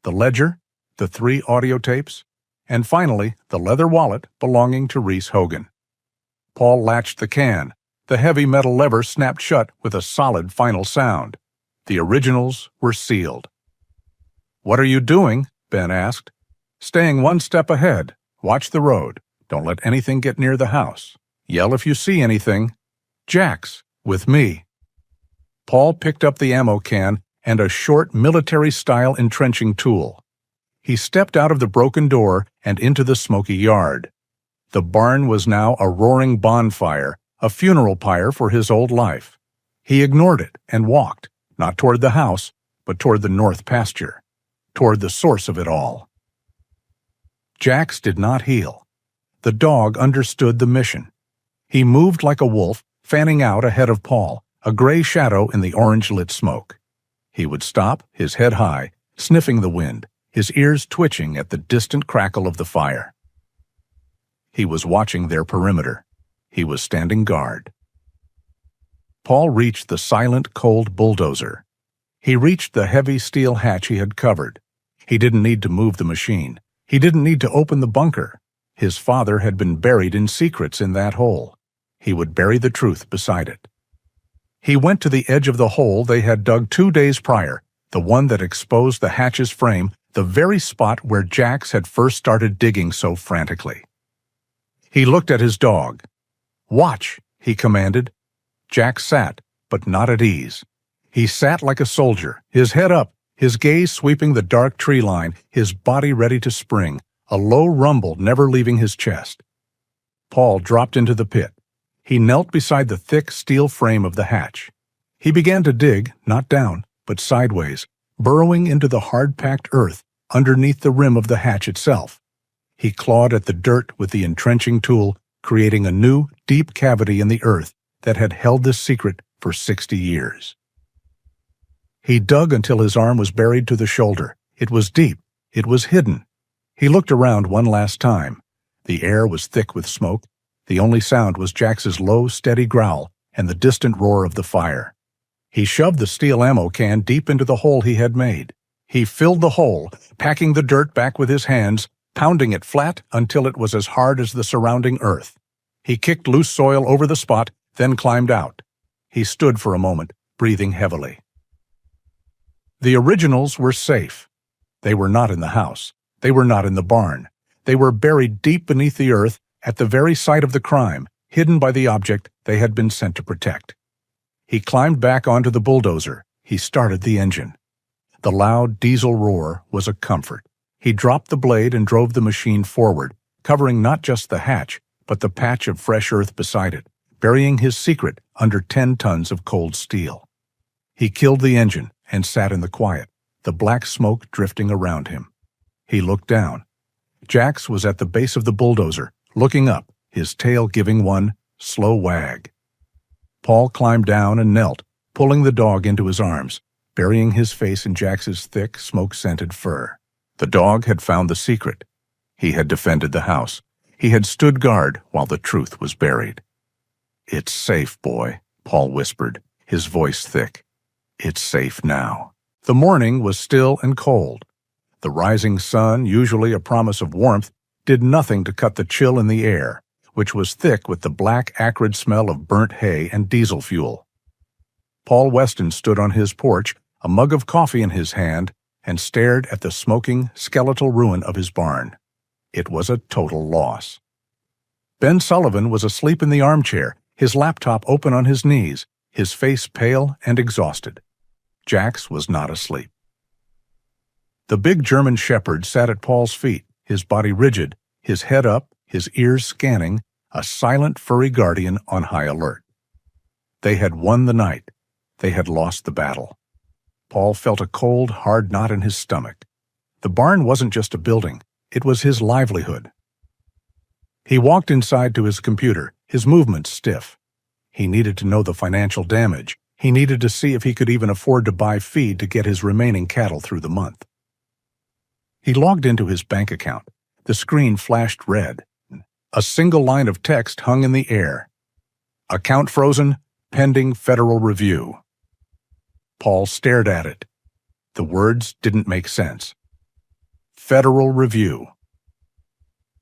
The ledger, the 3 audio tapes, and finally the leather wallet belonging to Reese Hogan. Paul latched the can. The heavy metal lever snapped shut with a solid final sound. The originals were sealed. "What are you doing?" Ben asked. "Staying one step ahead. Watch the road. Don't let anything get near the house. Yell if you see anything. Jack's with me." Paul picked up the ammo can and a short military-style entrenching tool. He stepped out of the broken door and into the smoky yard. The barn was now a roaring bonfire, a funeral pyre for his old life. He ignored it and walked, not toward the house, but toward the north pasture, toward the source of it all. Jax did not heal. The dog understood the mission. He moved like a wolf, fanning out ahead of Paul, a gray shadow in the orange-lit smoke. He would stop, his head high, sniffing the wind, his ears twitching at the distant crackle of the fire. He was watching their perimeter. He was standing guard. Paul reached the silent, cold bulldozer. He reached the heavy steel hatch he had covered. He didn't need to move the machine. He didn't need to open the bunker. His father had been buried in secrets in that hole. He would bury the truth beside it. He went to the edge of the hole they had dug 2 days prior, the one that exposed the hatch's frame, the very spot where Jax had first started digging so frantically. He looked at his dog. "Watch," he commanded. Jax sat, but not at ease. He sat like a soldier, his head up, his gaze sweeping the dark tree line, his body ready to spring, a low rumble never leaving his chest. Paul dropped into the pit. He knelt beside the thick steel frame of the hatch. He began to dig, not down, but sideways, burrowing into the hard-packed earth underneath the rim of the hatch itself. He clawed at the dirt with the entrenching tool, creating a new, deep cavity in the earth that had held this secret for 60 years. He dug until his arm was buried to the shoulder. It was deep. It was hidden. He looked around one last time. The air was thick with smoke. The only sound was Jax's low, steady growl and the distant roar of the fire. He shoved the steel ammo can deep into the hole he had made. He filled the hole, packing the dirt back with his hands, pounding it flat until it was as hard as the surrounding earth. He kicked loose soil over the spot, then climbed out. He stood for a moment, breathing heavily. The originals were safe. They were not in the house. They were not in the barn. They were buried deep beneath the earth at the very site of the crime, hidden by the object they had been sent to protect. He climbed back onto the bulldozer. He started the engine. The loud diesel roar was a comfort. He dropped the blade and drove the machine forward, covering not just the hatch, but the patch of fresh earth beside it, burying his secret under 10 tons of cold steel. He killed the engine and sat in the quiet, the black smoke drifting around him. He looked down. Jax was at the base of the bulldozer, looking up, his tail giving one slow wag. Paul climbed down and knelt, pulling the dog into his arms, burying his face in Jax's thick, smoke-scented fur. The dog had found the secret. He had defended the house. He had stood guard while the truth was buried. "It's safe, boy," Paul whispered, his voice thick. "It's safe now." The morning was still and cold. The rising sun, usually a promise of warmth, did nothing to cut the chill in the air, which was thick with the black, acrid smell of burnt hay and diesel fuel. Paul Weston stood on his porch, a mug of coffee in his hand, and stared at the smoking, skeletal ruin of his barn. It was a total loss. Ben Sullivan was asleep in the armchair, his laptop open on his knees, his face pale and exhausted. Jax was not asleep. The big German shepherd sat at Paul's feet, his body rigid, his head up, his ears scanning, a silent, furry guardian on high alert. They had won the night. They had lost the battle. Paul felt a cold, hard knot in his stomach. The barn wasn't just a building. It was his livelihood. He walked inside to his computer, his movements stiff. He needed to know the financial damage. He needed to see if he could even afford to buy feed to get his remaining cattle through the month. He logged into his bank account. The screen flashed red. A single line of text hung in the air. "Account frozen, pending federal review." Paul stared at it. The words didn't make sense. Federal review.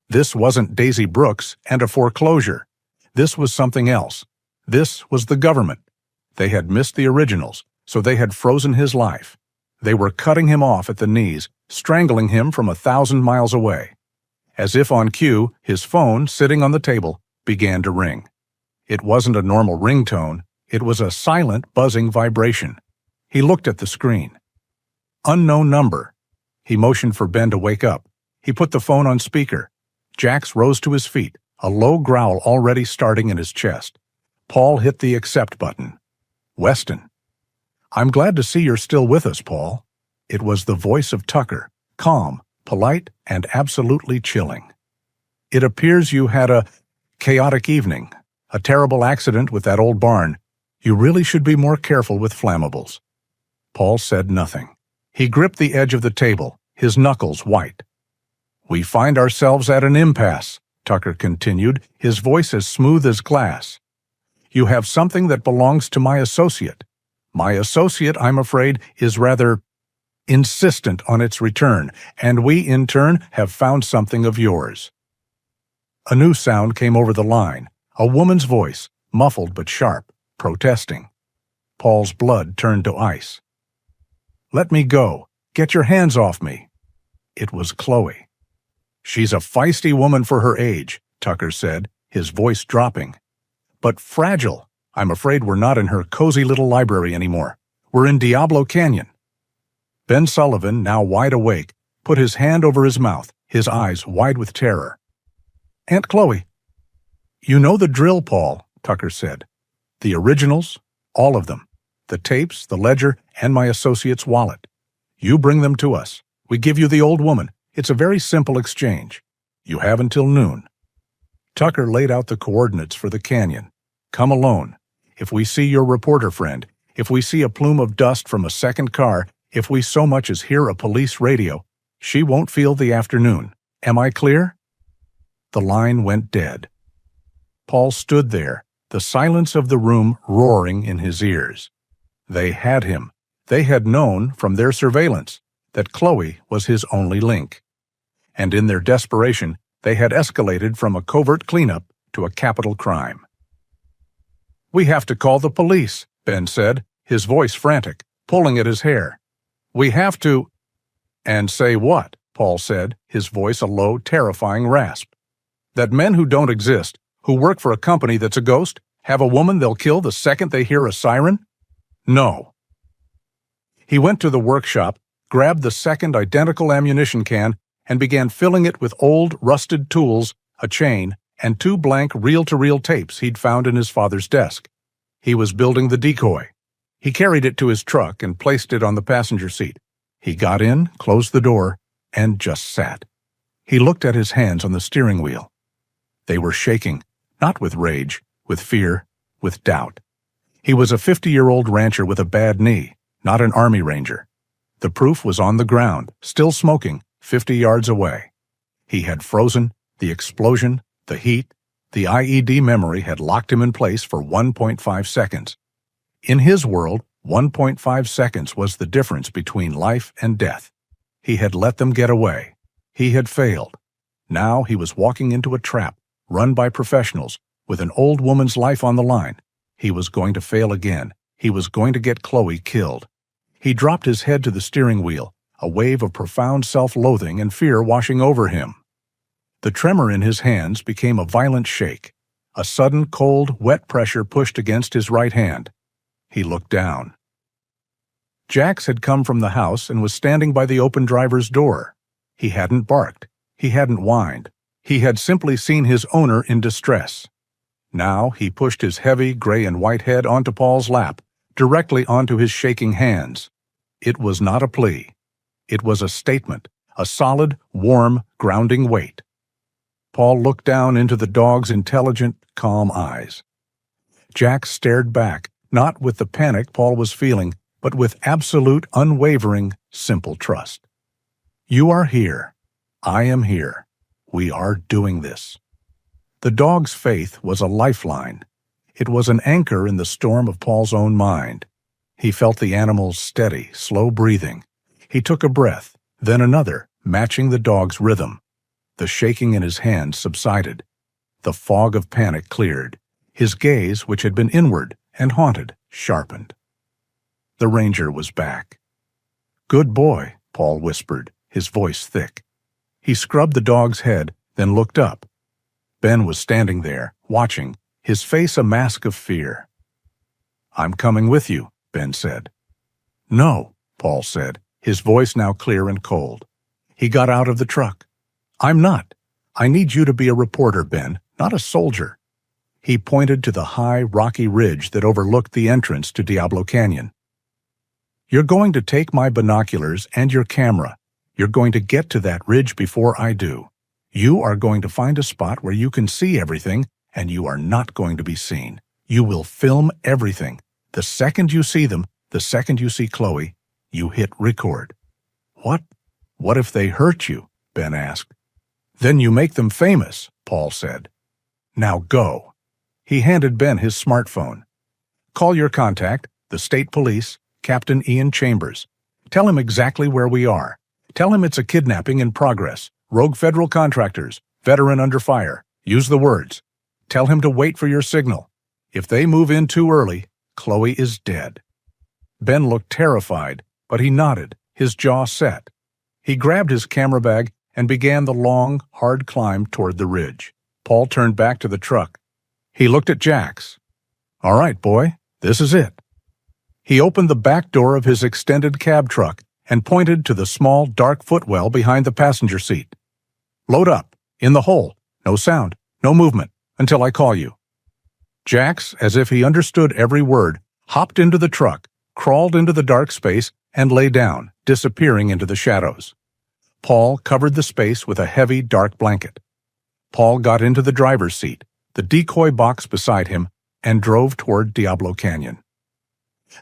This wasn't Daisy Brooks and a foreclosure. This was something else. This was the government. They had missed the originals, so they had frozen his life. They were cutting him off at the knees, strangling him from 1,000 miles away. As if on cue, his phone, sitting on the table, began to ring. It wasn't a normal ringtone. It was a silent, buzzing vibration. He looked at the screen. Unknown number. He motioned for Ben to wake up. He put the phone on speaker. Jax rose to his feet, a low growl already starting in his chest. Paul hit the accept button. "Weston." "I'm glad to see you're still with us, Paul." It was the voice of Tucker, calm, polite, and absolutely chilling. "It appears you had a chaotic evening, a terrible accident with that old barn. You really should be more careful with flammables." Paul said nothing. He gripped the edge of the table, his knuckles white. "We find ourselves at an impasse," Tucker continued, his voice as smooth as glass. "You have something that belongs to my associate. My associate, I'm afraid, is rather insistent on its return, and we, in turn, have found something of yours." A new sound came over the line, a woman's voice, muffled but sharp, protesting. Paul's blood turned to ice. "Let me go. Get your hands off me." It was Chloe. "She's a feisty woman for her age," Tucker said, his voice dropping. "But fragile. I'm afraid we're not in her cozy little library anymore. We're in Diablo Canyon." Ben Sullivan, now wide awake, put his hand over his mouth, his eyes wide with terror. "Aunt Chloe." "You know the drill, Paul," Tucker said. "The originals, all of them. The tapes, the ledger, and my associate's wallet. You bring them to us. We give you the old woman. It's a very simple exchange. You have until noon." Tucker laid out the coordinates for the canyon. "Come alone. If we see your reporter friend, if we see a plume of dust from a second car, if we so much as hear a police radio, she won't feel the afternoon. Am I clear?" The line went dead. Paul stood there, the silence of the room roaring in his ears. They had him. They had known, from their surveillance, that Chloe was his only link. And in their desperation, they had escalated from a covert cleanup to a capital crime. "We have to call the police," Ben said, his voice frantic, pulling at his hair. "We have to—" "And say what?" Paul said, his voice a low, terrifying rasp. "That men who don't exist, who work for a company that's a ghost, have a woman they'll kill the second they hear a siren? No." He went to the workshop, grabbed the second identical ammunition can, and began filling it with old, rusted tools, a chain, and 2 blank reel-to-reel tapes he'd found in his father's desk. He was building the decoy. He carried it to his truck and placed it on the passenger seat. He got in, closed the door, and just sat. He looked at his hands on the steering wheel. They were shaking, not with rage, with fear, with doubt. He was a 50-year-old rancher with a bad knee, not an Army Ranger. The proof was on the ground, still smoking, 50 yards away. He had frozen, the explosion, the heat, the IED memory had locked him in place for 1.5 seconds. In his world, 1.5 seconds was the difference between life and death. He had let them get away. He had failed. Now he was walking into a trap, run by professionals, with an old woman's life on the line. He was going to fail again. He was going to get Chloe killed. He dropped his head to the steering wheel, a wave of profound self-loathing and fear washing over him. The tremor in his hands became a violent shake. A sudden, cold, wet pressure pushed against his right hand. He looked down. Jax had come from the house and was standing by the open driver's door. He hadn't barked. He hadn't whined. He had simply seen his owner in distress. Now he pushed his heavy gray and white head onto Paul's lap, directly onto his shaking hands. It was not a plea. It was a statement, a solid, warm, grounding weight. Paul looked down into the dog's intelligent, calm eyes. Jax stared back, not with the panic Paul was feeling, but with absolute, unwavering, simple trust. "You are here. I am here. We are doing this." The dog's faith was a lifeline. It was an anchor in the storm of Paul's own mind. He felt the animal's steady, slow breathing. He took a breath, then another, matching the dog's rhythm. The shaking in his hands subsided. The fog of panic cleared. His gaze, which had been inward and haunted, sharpened. The ranger was back. "Good boy," Paul whispered, his voice thick. He scrubbed the dog's head, then looked up. Ben was standing there, watching, his face a mask of fear. "I'm coming with you," Ben said. "No," Paul said, his voice now clear and cold. He got out of the truck. "I'm not. I need you to be a reporter, Ben, not a soldier." He pointed to the high, rocky ridge that overlooked the entrance to Diablo Canyon. "You're going to take my binoculars and your camera. You're going to get to that ridge before I do. You are going to find a spot where you can see everything, and you are not going to be seen. You will film everything. The second you see them, the second you see Chloe, you hit record." "What if they hurt you?" Ben asked. "Then you make them famous," Paul said. "Now go." He handed Ben his smartphone. "Call your contact, the state police, Captain Ian Chambers. Tell him exactly where we are. Tell him it's a kidnapping in progress. Rogue federal contractors, veteran under fire. Use the words. Tell him to wait for your signal. If they move in too early, Chloe is dead." Ben looked terrified, but he nodded, his jaw set. He grabbed his camera bag and began the long, hard climb toward the ridge. Paul turned back to the truck. He looked at Jax. "All right, boy, this is it." He opened the back door of his extended cab truck and pointed to the small, dark footwell behind the passenger seat. "Load up, in the hole, no sound, no movement, until I call you." Jax, as if he understood every word, hopped into the truck, crawled into the dark space, and lay down, disappearing into the shadows. Paul covered the space with a heavy, dark blanket. Paul got into the driver's seat, the decoy box beside him, and drove toward Diablo Canyon.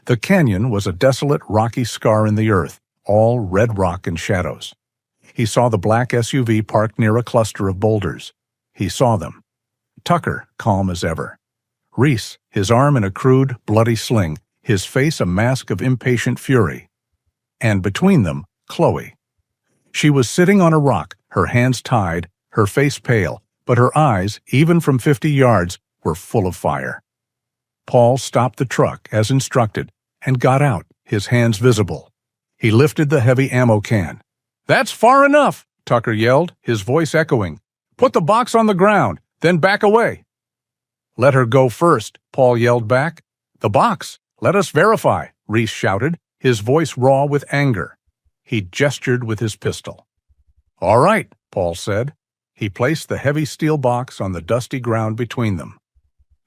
The canyon was a desolate, rocky scar in the earth, all red rock and shadows. He saw the black SUV parked near a cluster of boulders. He saw them. Tucker, calm as ever. Reese, his arm in a crude, bloody sling, his face a mask of impatient fury. And between them, Chloe. She was sitting on a rock, her hands tied, her face pale, but her eyes, even from 50 yards, were full of fire. Paul stopped the truck, as instructed, and got out, his hands visible. He lifted the heavy ammo can. "That's far enough!" Tucker yelled, his voice echoing. "Put the box on the ground, then back away." "Let her go first," Paul yelled back. "The box! Let us verify," Reese shouted, his voice raw with anger. He gestured with his pistol. "All right," Paul said. He placed the heavy steel box on the dusty ground between them.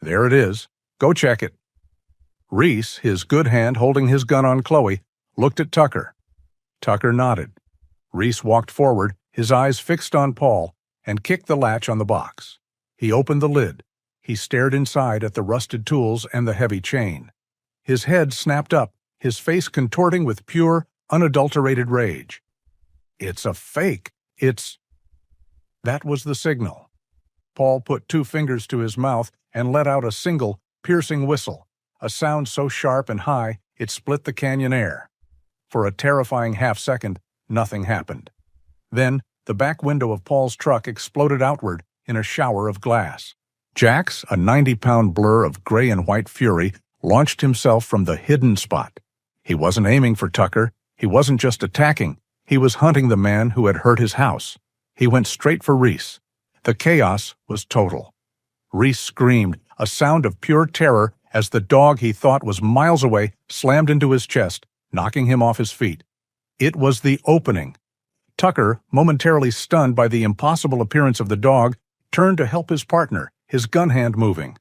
"There it is. Go check it." Reese, his good hand holding his gun on Chloe, looked at Tucker. Tucker nodded. Reese walked forward, his eyes fixed on Paul, and kicked the latch on the box. He opened the lid. He stared inside at the rusted tools and the heavy chain. His head snapped up, his face contorting with pure, unadulterated rage. "It's a fake! It's—" That was the signal. Paul put 2 fingers to his mouth and let out a single, piercing whistle, a sound so sharp and high it split the canyon air. For a terrifying half-second, nothing happened. Then, the back window of Paul's truck exploded outward in a shower of glass. Jax, a 90-pound blur of gray and white fury, launched himself from the hidden spot. He wasn't aiming for Tucker. He wasn't just attacking. He was hunting the man who had hurt his house. He went straight for Reese. The chaos was total. Reese screamed, a sound of pure terror, as the dog he thought was miles away slammed into his chest, knocking him off his feet. It was the opening. Tucker, momentarily stunned by the impossible appearance of the dog, turned to help his partner, his gun hand moving.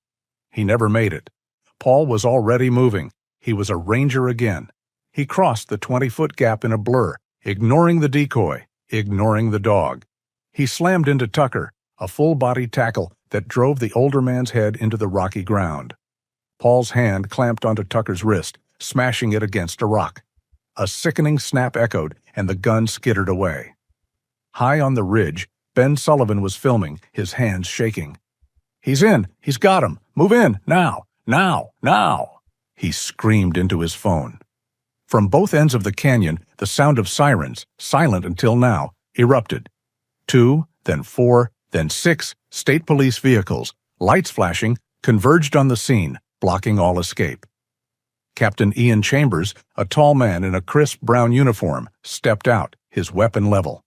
He never made it. Paul was already moving. He was a ranger again. He crossed the 20-foot gap in a blur, ignoring the decoy, ignoring the dog. He slammed into Tucker, a full-body tackle that drove the older man's head into the rocky ground. Paul's hand clamped onto Tucker's wrist, smashing it against a rock. A sickening snap echoed, and the gun skittered away. High on the ridge, Ben Sullivan was filming, his hands shaking. "He's in! He's got him! Move in! Now! Now! Now!" He screamed into his phone. From both ends of the canyon, the sound of sirens, silent until now, erupted. 2, then 4, then 6 state police vehicles, lights flashing, converged on the scene, blocking all escape. Captain Ian Chambers, a tall man in a crisp brown uniform, stepped out, his weapon level.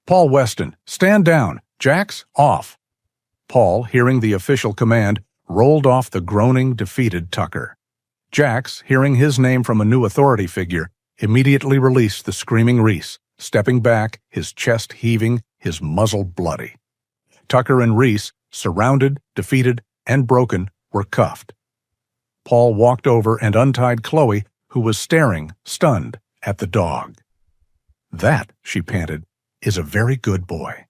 "Paul Weston, stand down! Jax, off!" Paul, hearing the official command, rolled off the groaning, defeated Tucker. Jax, hearing his name from a new authority figure, immediately released the screaming Reese, stepping back, his chest heaving, his muzzle bloody. Tucker and Reese, surrounded, defeated, and broken, were cuffed. Paul walked over and untied Chloe, who was staring, stunned, at the dog. "That," she panted, "is a very good boy."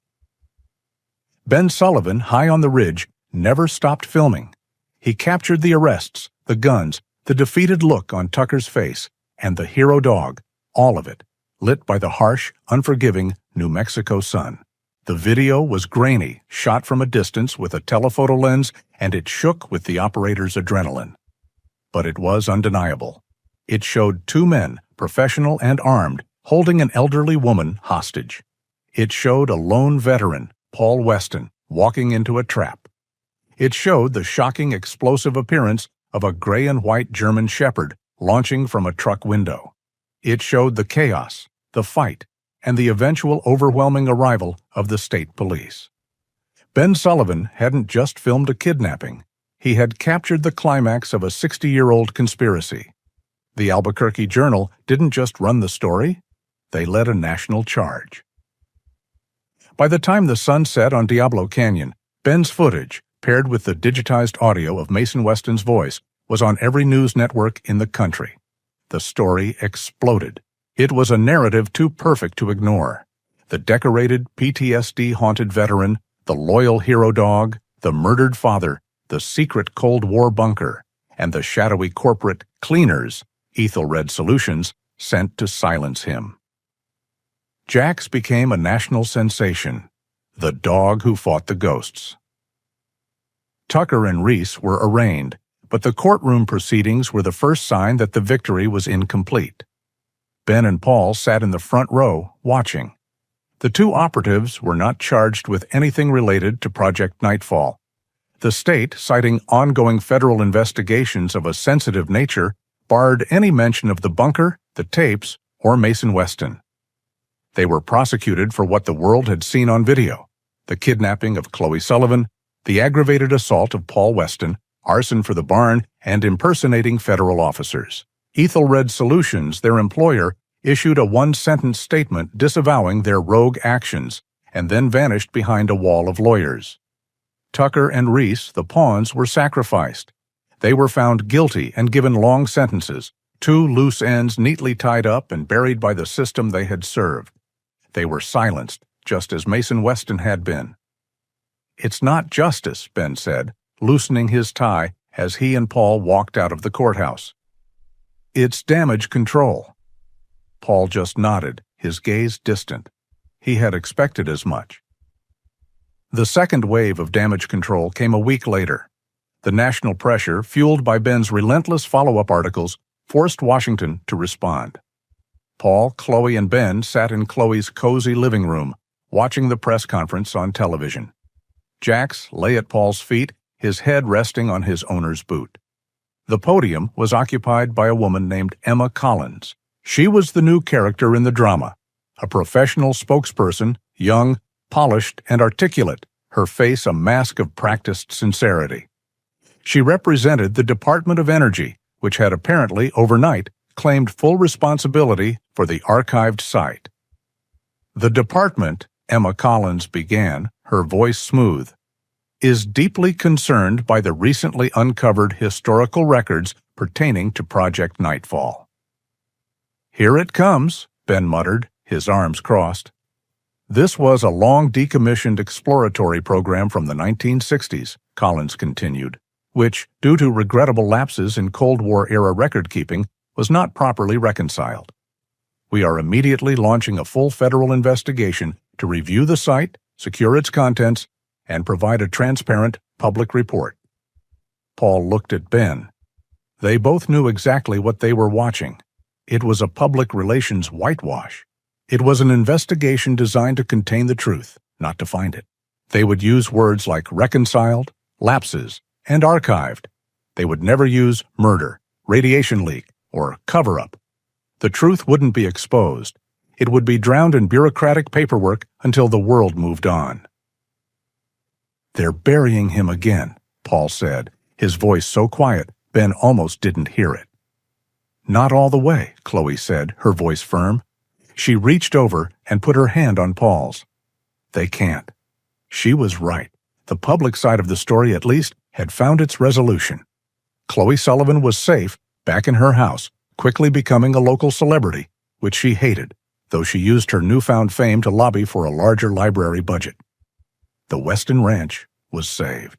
Ben Sullivan, high on the ridge, never stopped filming. He captured the arrests, the guns, the defeated look on Tucker's face, and the hero dog, all of it, lit by the harsh, unforgiving New Mexico sun. The video was grainy, shot from a distance with a telephoto lens, and it shook with the operator's adrenaline. But it was undeniable. It showed two men, professional and armed, holding an elderly woman hostage. It showed a lone veteran, Paul Weston, walking into a trap. It showed the shocking explosive appearance of a gray and white German shepherd launching from a truck window. It showed the chaos, the fight, and the eventual overwhelming arrival of the state police. Ben Sullivan hadn't just filmed a kidnapping. He had captured the climax of a 60-year-old conspiracy. The Albuquerque Journal didn't just run the story, they led a national charge. By the time the sun set on Diablo Canyon, Ben's footage, paired with the digitized audio of Mason Weston's voice, was on every news network in the country. The story exploded. It was a narrative too perfect to ignore. The decorated, PTSD-haunted veteran, the loyal hero dog, the murdered father, the secret Cold War bunker, and the shadowy corporate cleaners, Ethelred Solutions, sent to silence him. Jax became a national sensation, the dog who fought the ghosts. Tucker and Reese were arraigned, but the courtroom proceedings were the first sign that the victory was incomplete. Ben and Paul sat in the front row, watching. The two operatives were not charged with anything related to Project Nightfall. The state, citing ongoing federal investigations of a sensitive nature, barred any mention of the bunker, the tapes, or Mason Weston. They were prosecuted for what the world had seen on video: the kidnapping of Chloe Sullivan, the aggravated assault of Paul Weston, arson for the barn, and impersonating federal officers. Ethelred Solutions, their employer, issued a one-sentence statement disavowing their rogue actions and then vanished behind a wall of lawyers. Tucker and Reese, the pawns, were sacrificed. They were found guilty and given long sentences, two loose ends neatly tied up and buried by the system they had served. They were silenced, just as Mason Weston had been. "It's not justice," Ben said, loosening his tie as he and Paul walked out of the courthouse. "It's damage control." Paul just nodded, his gaze distant. He had expected as much. The second wave of damage control came a week later. The national pressure, fueled by Ben's relentless follow-up articles, forced Washington to respond. Paul, Chloe, and Ben sat in Chloe's cozy living room, watching the press conference on television. Jax lay at Paul's feet, his head resting on his owner's boot. The podium was occupied by a woman named Emma Collins. She was the new character in the drama, a professional spokesperson, young, polished, and articulate, her face a mask of practiced sincerity. She represented the Department of Energy, which had apparently, overnight, claimed full responsibility for the archived site. "The department," Emma Collins began, her voice smooth, "is deeply concerned by the recently uncovered historical records pertaining to Project Nightfall." "Here it comes," Ben muttered, his arms crossed. "This was a long decommissioned exploratory program from the 1960s, Collins continued, which, due to regrettable lapses in Cold War-era record-keeping, was not properly reconciled. We are immediately launching a full federal investigation to review the site, secure its contents, and provide a transparent public report." Paul looked at Ben. They both knew exactly what they were watching. It was a public relations whitewash. It was an investigation designed to contain the truth, not to find it. They would use words like reconciled, lapses, and archived. They would never use murder, radiation leak, or cover-up. The truth wouldn't be exposed. It would be drowned in bureaucratic paperwork until the world moved on. "They're burying him again," Paul said, his voice so quiet Ben almost didn't hear it. "Not all the way," Chloe said, her voice firm. She reached over and put her hand on Paul's. "They can't." She was right. The public side of the story, at least, had found its resolution. Chloe Sullivan was safe, back in her house, quickly becoming a local celebrity, which she hated, though she used her newfound fame to lobby for a larger library budget. The Weston Ranch was saved.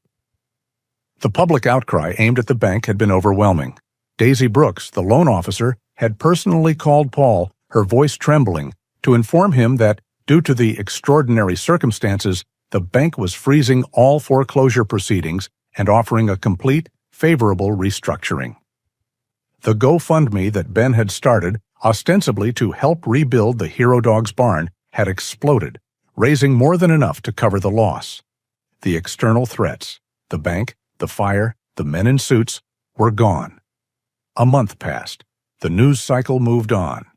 The public outcry aimed at the bank had been overwhelming. Daisy Brooks, the loan officer, had personally called Paul, her voice trembling, to inform him that, Due to the extraordinary circumstances, the bank was freezing all foreclosure proceedings and offering a complete, favorable restructuring. The GoFundMe that Ben had started, ostensibly to help rebuild the Hero Dog's barn, had exploded, raising more than enough to cover the loss. The external threats, the bank, the fire, the men in suits, were gone. A month passed. The news cycle moved on.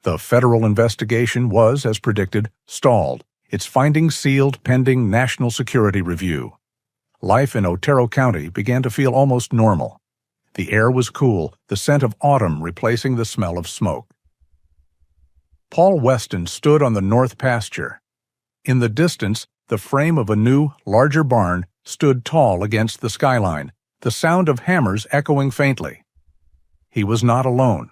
The federal investigation was, as predicted, stalled, its findings sealed pending national security review. Life in Otero County began to feel almost normal. The air was cool, the scent of autumn replacing the smell of smoke. Paul Weston stood on the north pasture. In the distance, the frame of a new, larger barn stood tall against the skyline, the sound of hammers echoing faintly. He was not alone.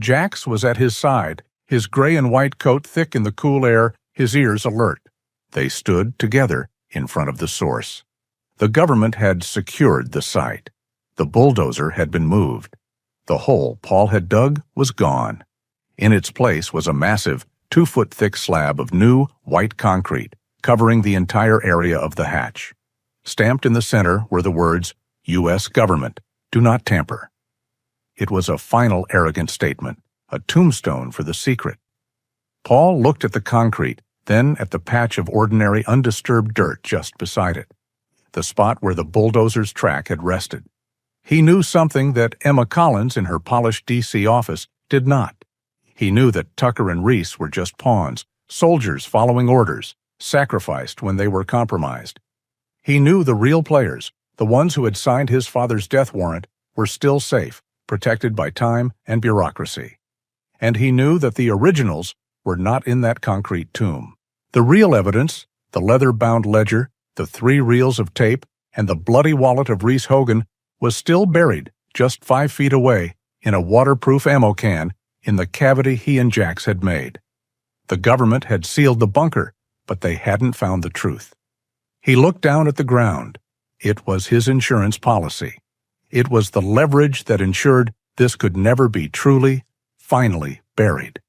Jax was at his side, his gray and white coat thick in the cool air, his ears alert. They stood together in front of the source. The government had secured the site. The bulldozer had been moved. The hole Paul had dug was gone. In its place was a massive, 2-foot-thick slab of new, white concrete, covering the entire area of the hatch. Stamped in the center were the words, U.S. Government, do not tamper. It was a final arrogant statement, a tombstone for the secret. Paul looked at the concrete, then at the patch of ordinary undisturbed dirt just beside it, the spot where the bulldozer's track had rested. He knew something that Emma Collins in her polished D.C. office did not. He knew that Tucker and Reese were just pawns, soldiers following orders, sacrificed when they were compromised. He knew the real players, the ones who had signed his father's death warrant, were still safe, protected by time and bureaucracy. And he knew that the originals were not in that concrete tomb. The real evidence, the leather-bound ledger, the 3 reels of tape, and the bloody wallet of Reese Hogan was still buried just 5 feet away in a waterproof ammo can in the cavity he and Jax had made. The government had sealed the bunker, but they hadn't found the truth. He looked down at the ground. It was his insurance policy. It was the leverage that ensured this could never be truly, finally buried.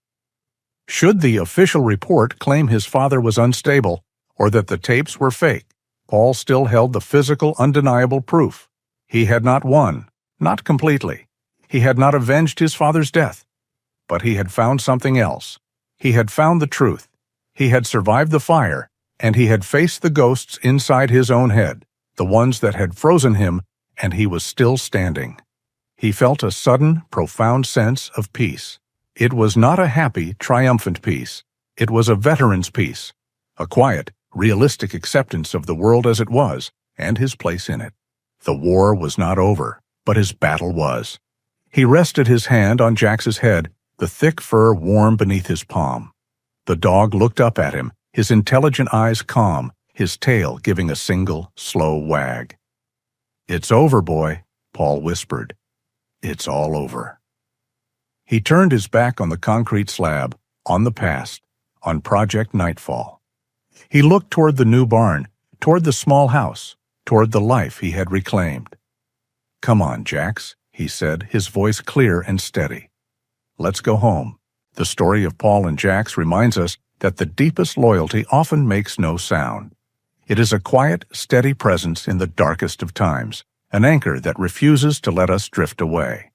Should the official report claim his father was unstable or that the tapes were fake, Paul still held the physical, undeniable proof. He had not won, not completely. He had not avenged his father's death. But he had found something else. He had found the truth. He had survived the fire, and he had faced the ghosts inside his own head, the ones that had frozen him, and he was still standing. He felt a sudden, profound sense of peace. It was not a happy, triumphant peace. It was a veteran's peace, a quiet, realistic acceptance of the world as it was, and his place in it. The war was not over, but his battle was. He rested his hand on Jax's head, the thick fur warm beneath his palm. The dog looked up at him, his intelligent eyes calm, his tail giving a single, slow wag. "It's over, boy," Paul whispered. "It's all over." He turned his back on the concrete slab, on the past, on Project Nightfall. He looked toward the new barn, toward the small house, toward the life he had reclaimed. "Come on, Jax," he said, his voice clear and steady. "Let's go home." The story of Paul and Jax reminds us that the deepest loyalty often makes no sound. It is a quiet, steady presence in the darkest of times, an anchor that refuses to let us drift away.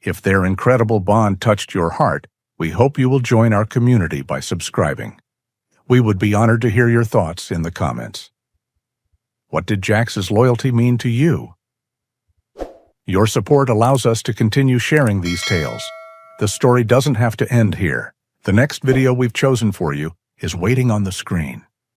If their incredible bond touched your heart, we hope you will join our community by subscribing. We would be honored to hear your thoughts in the comments. What did Jax's loyalty mean to you? Your support allows us to continue sharing these tales. The story doesn't have to end here. The next video we've chosen for you is waiting on the screen.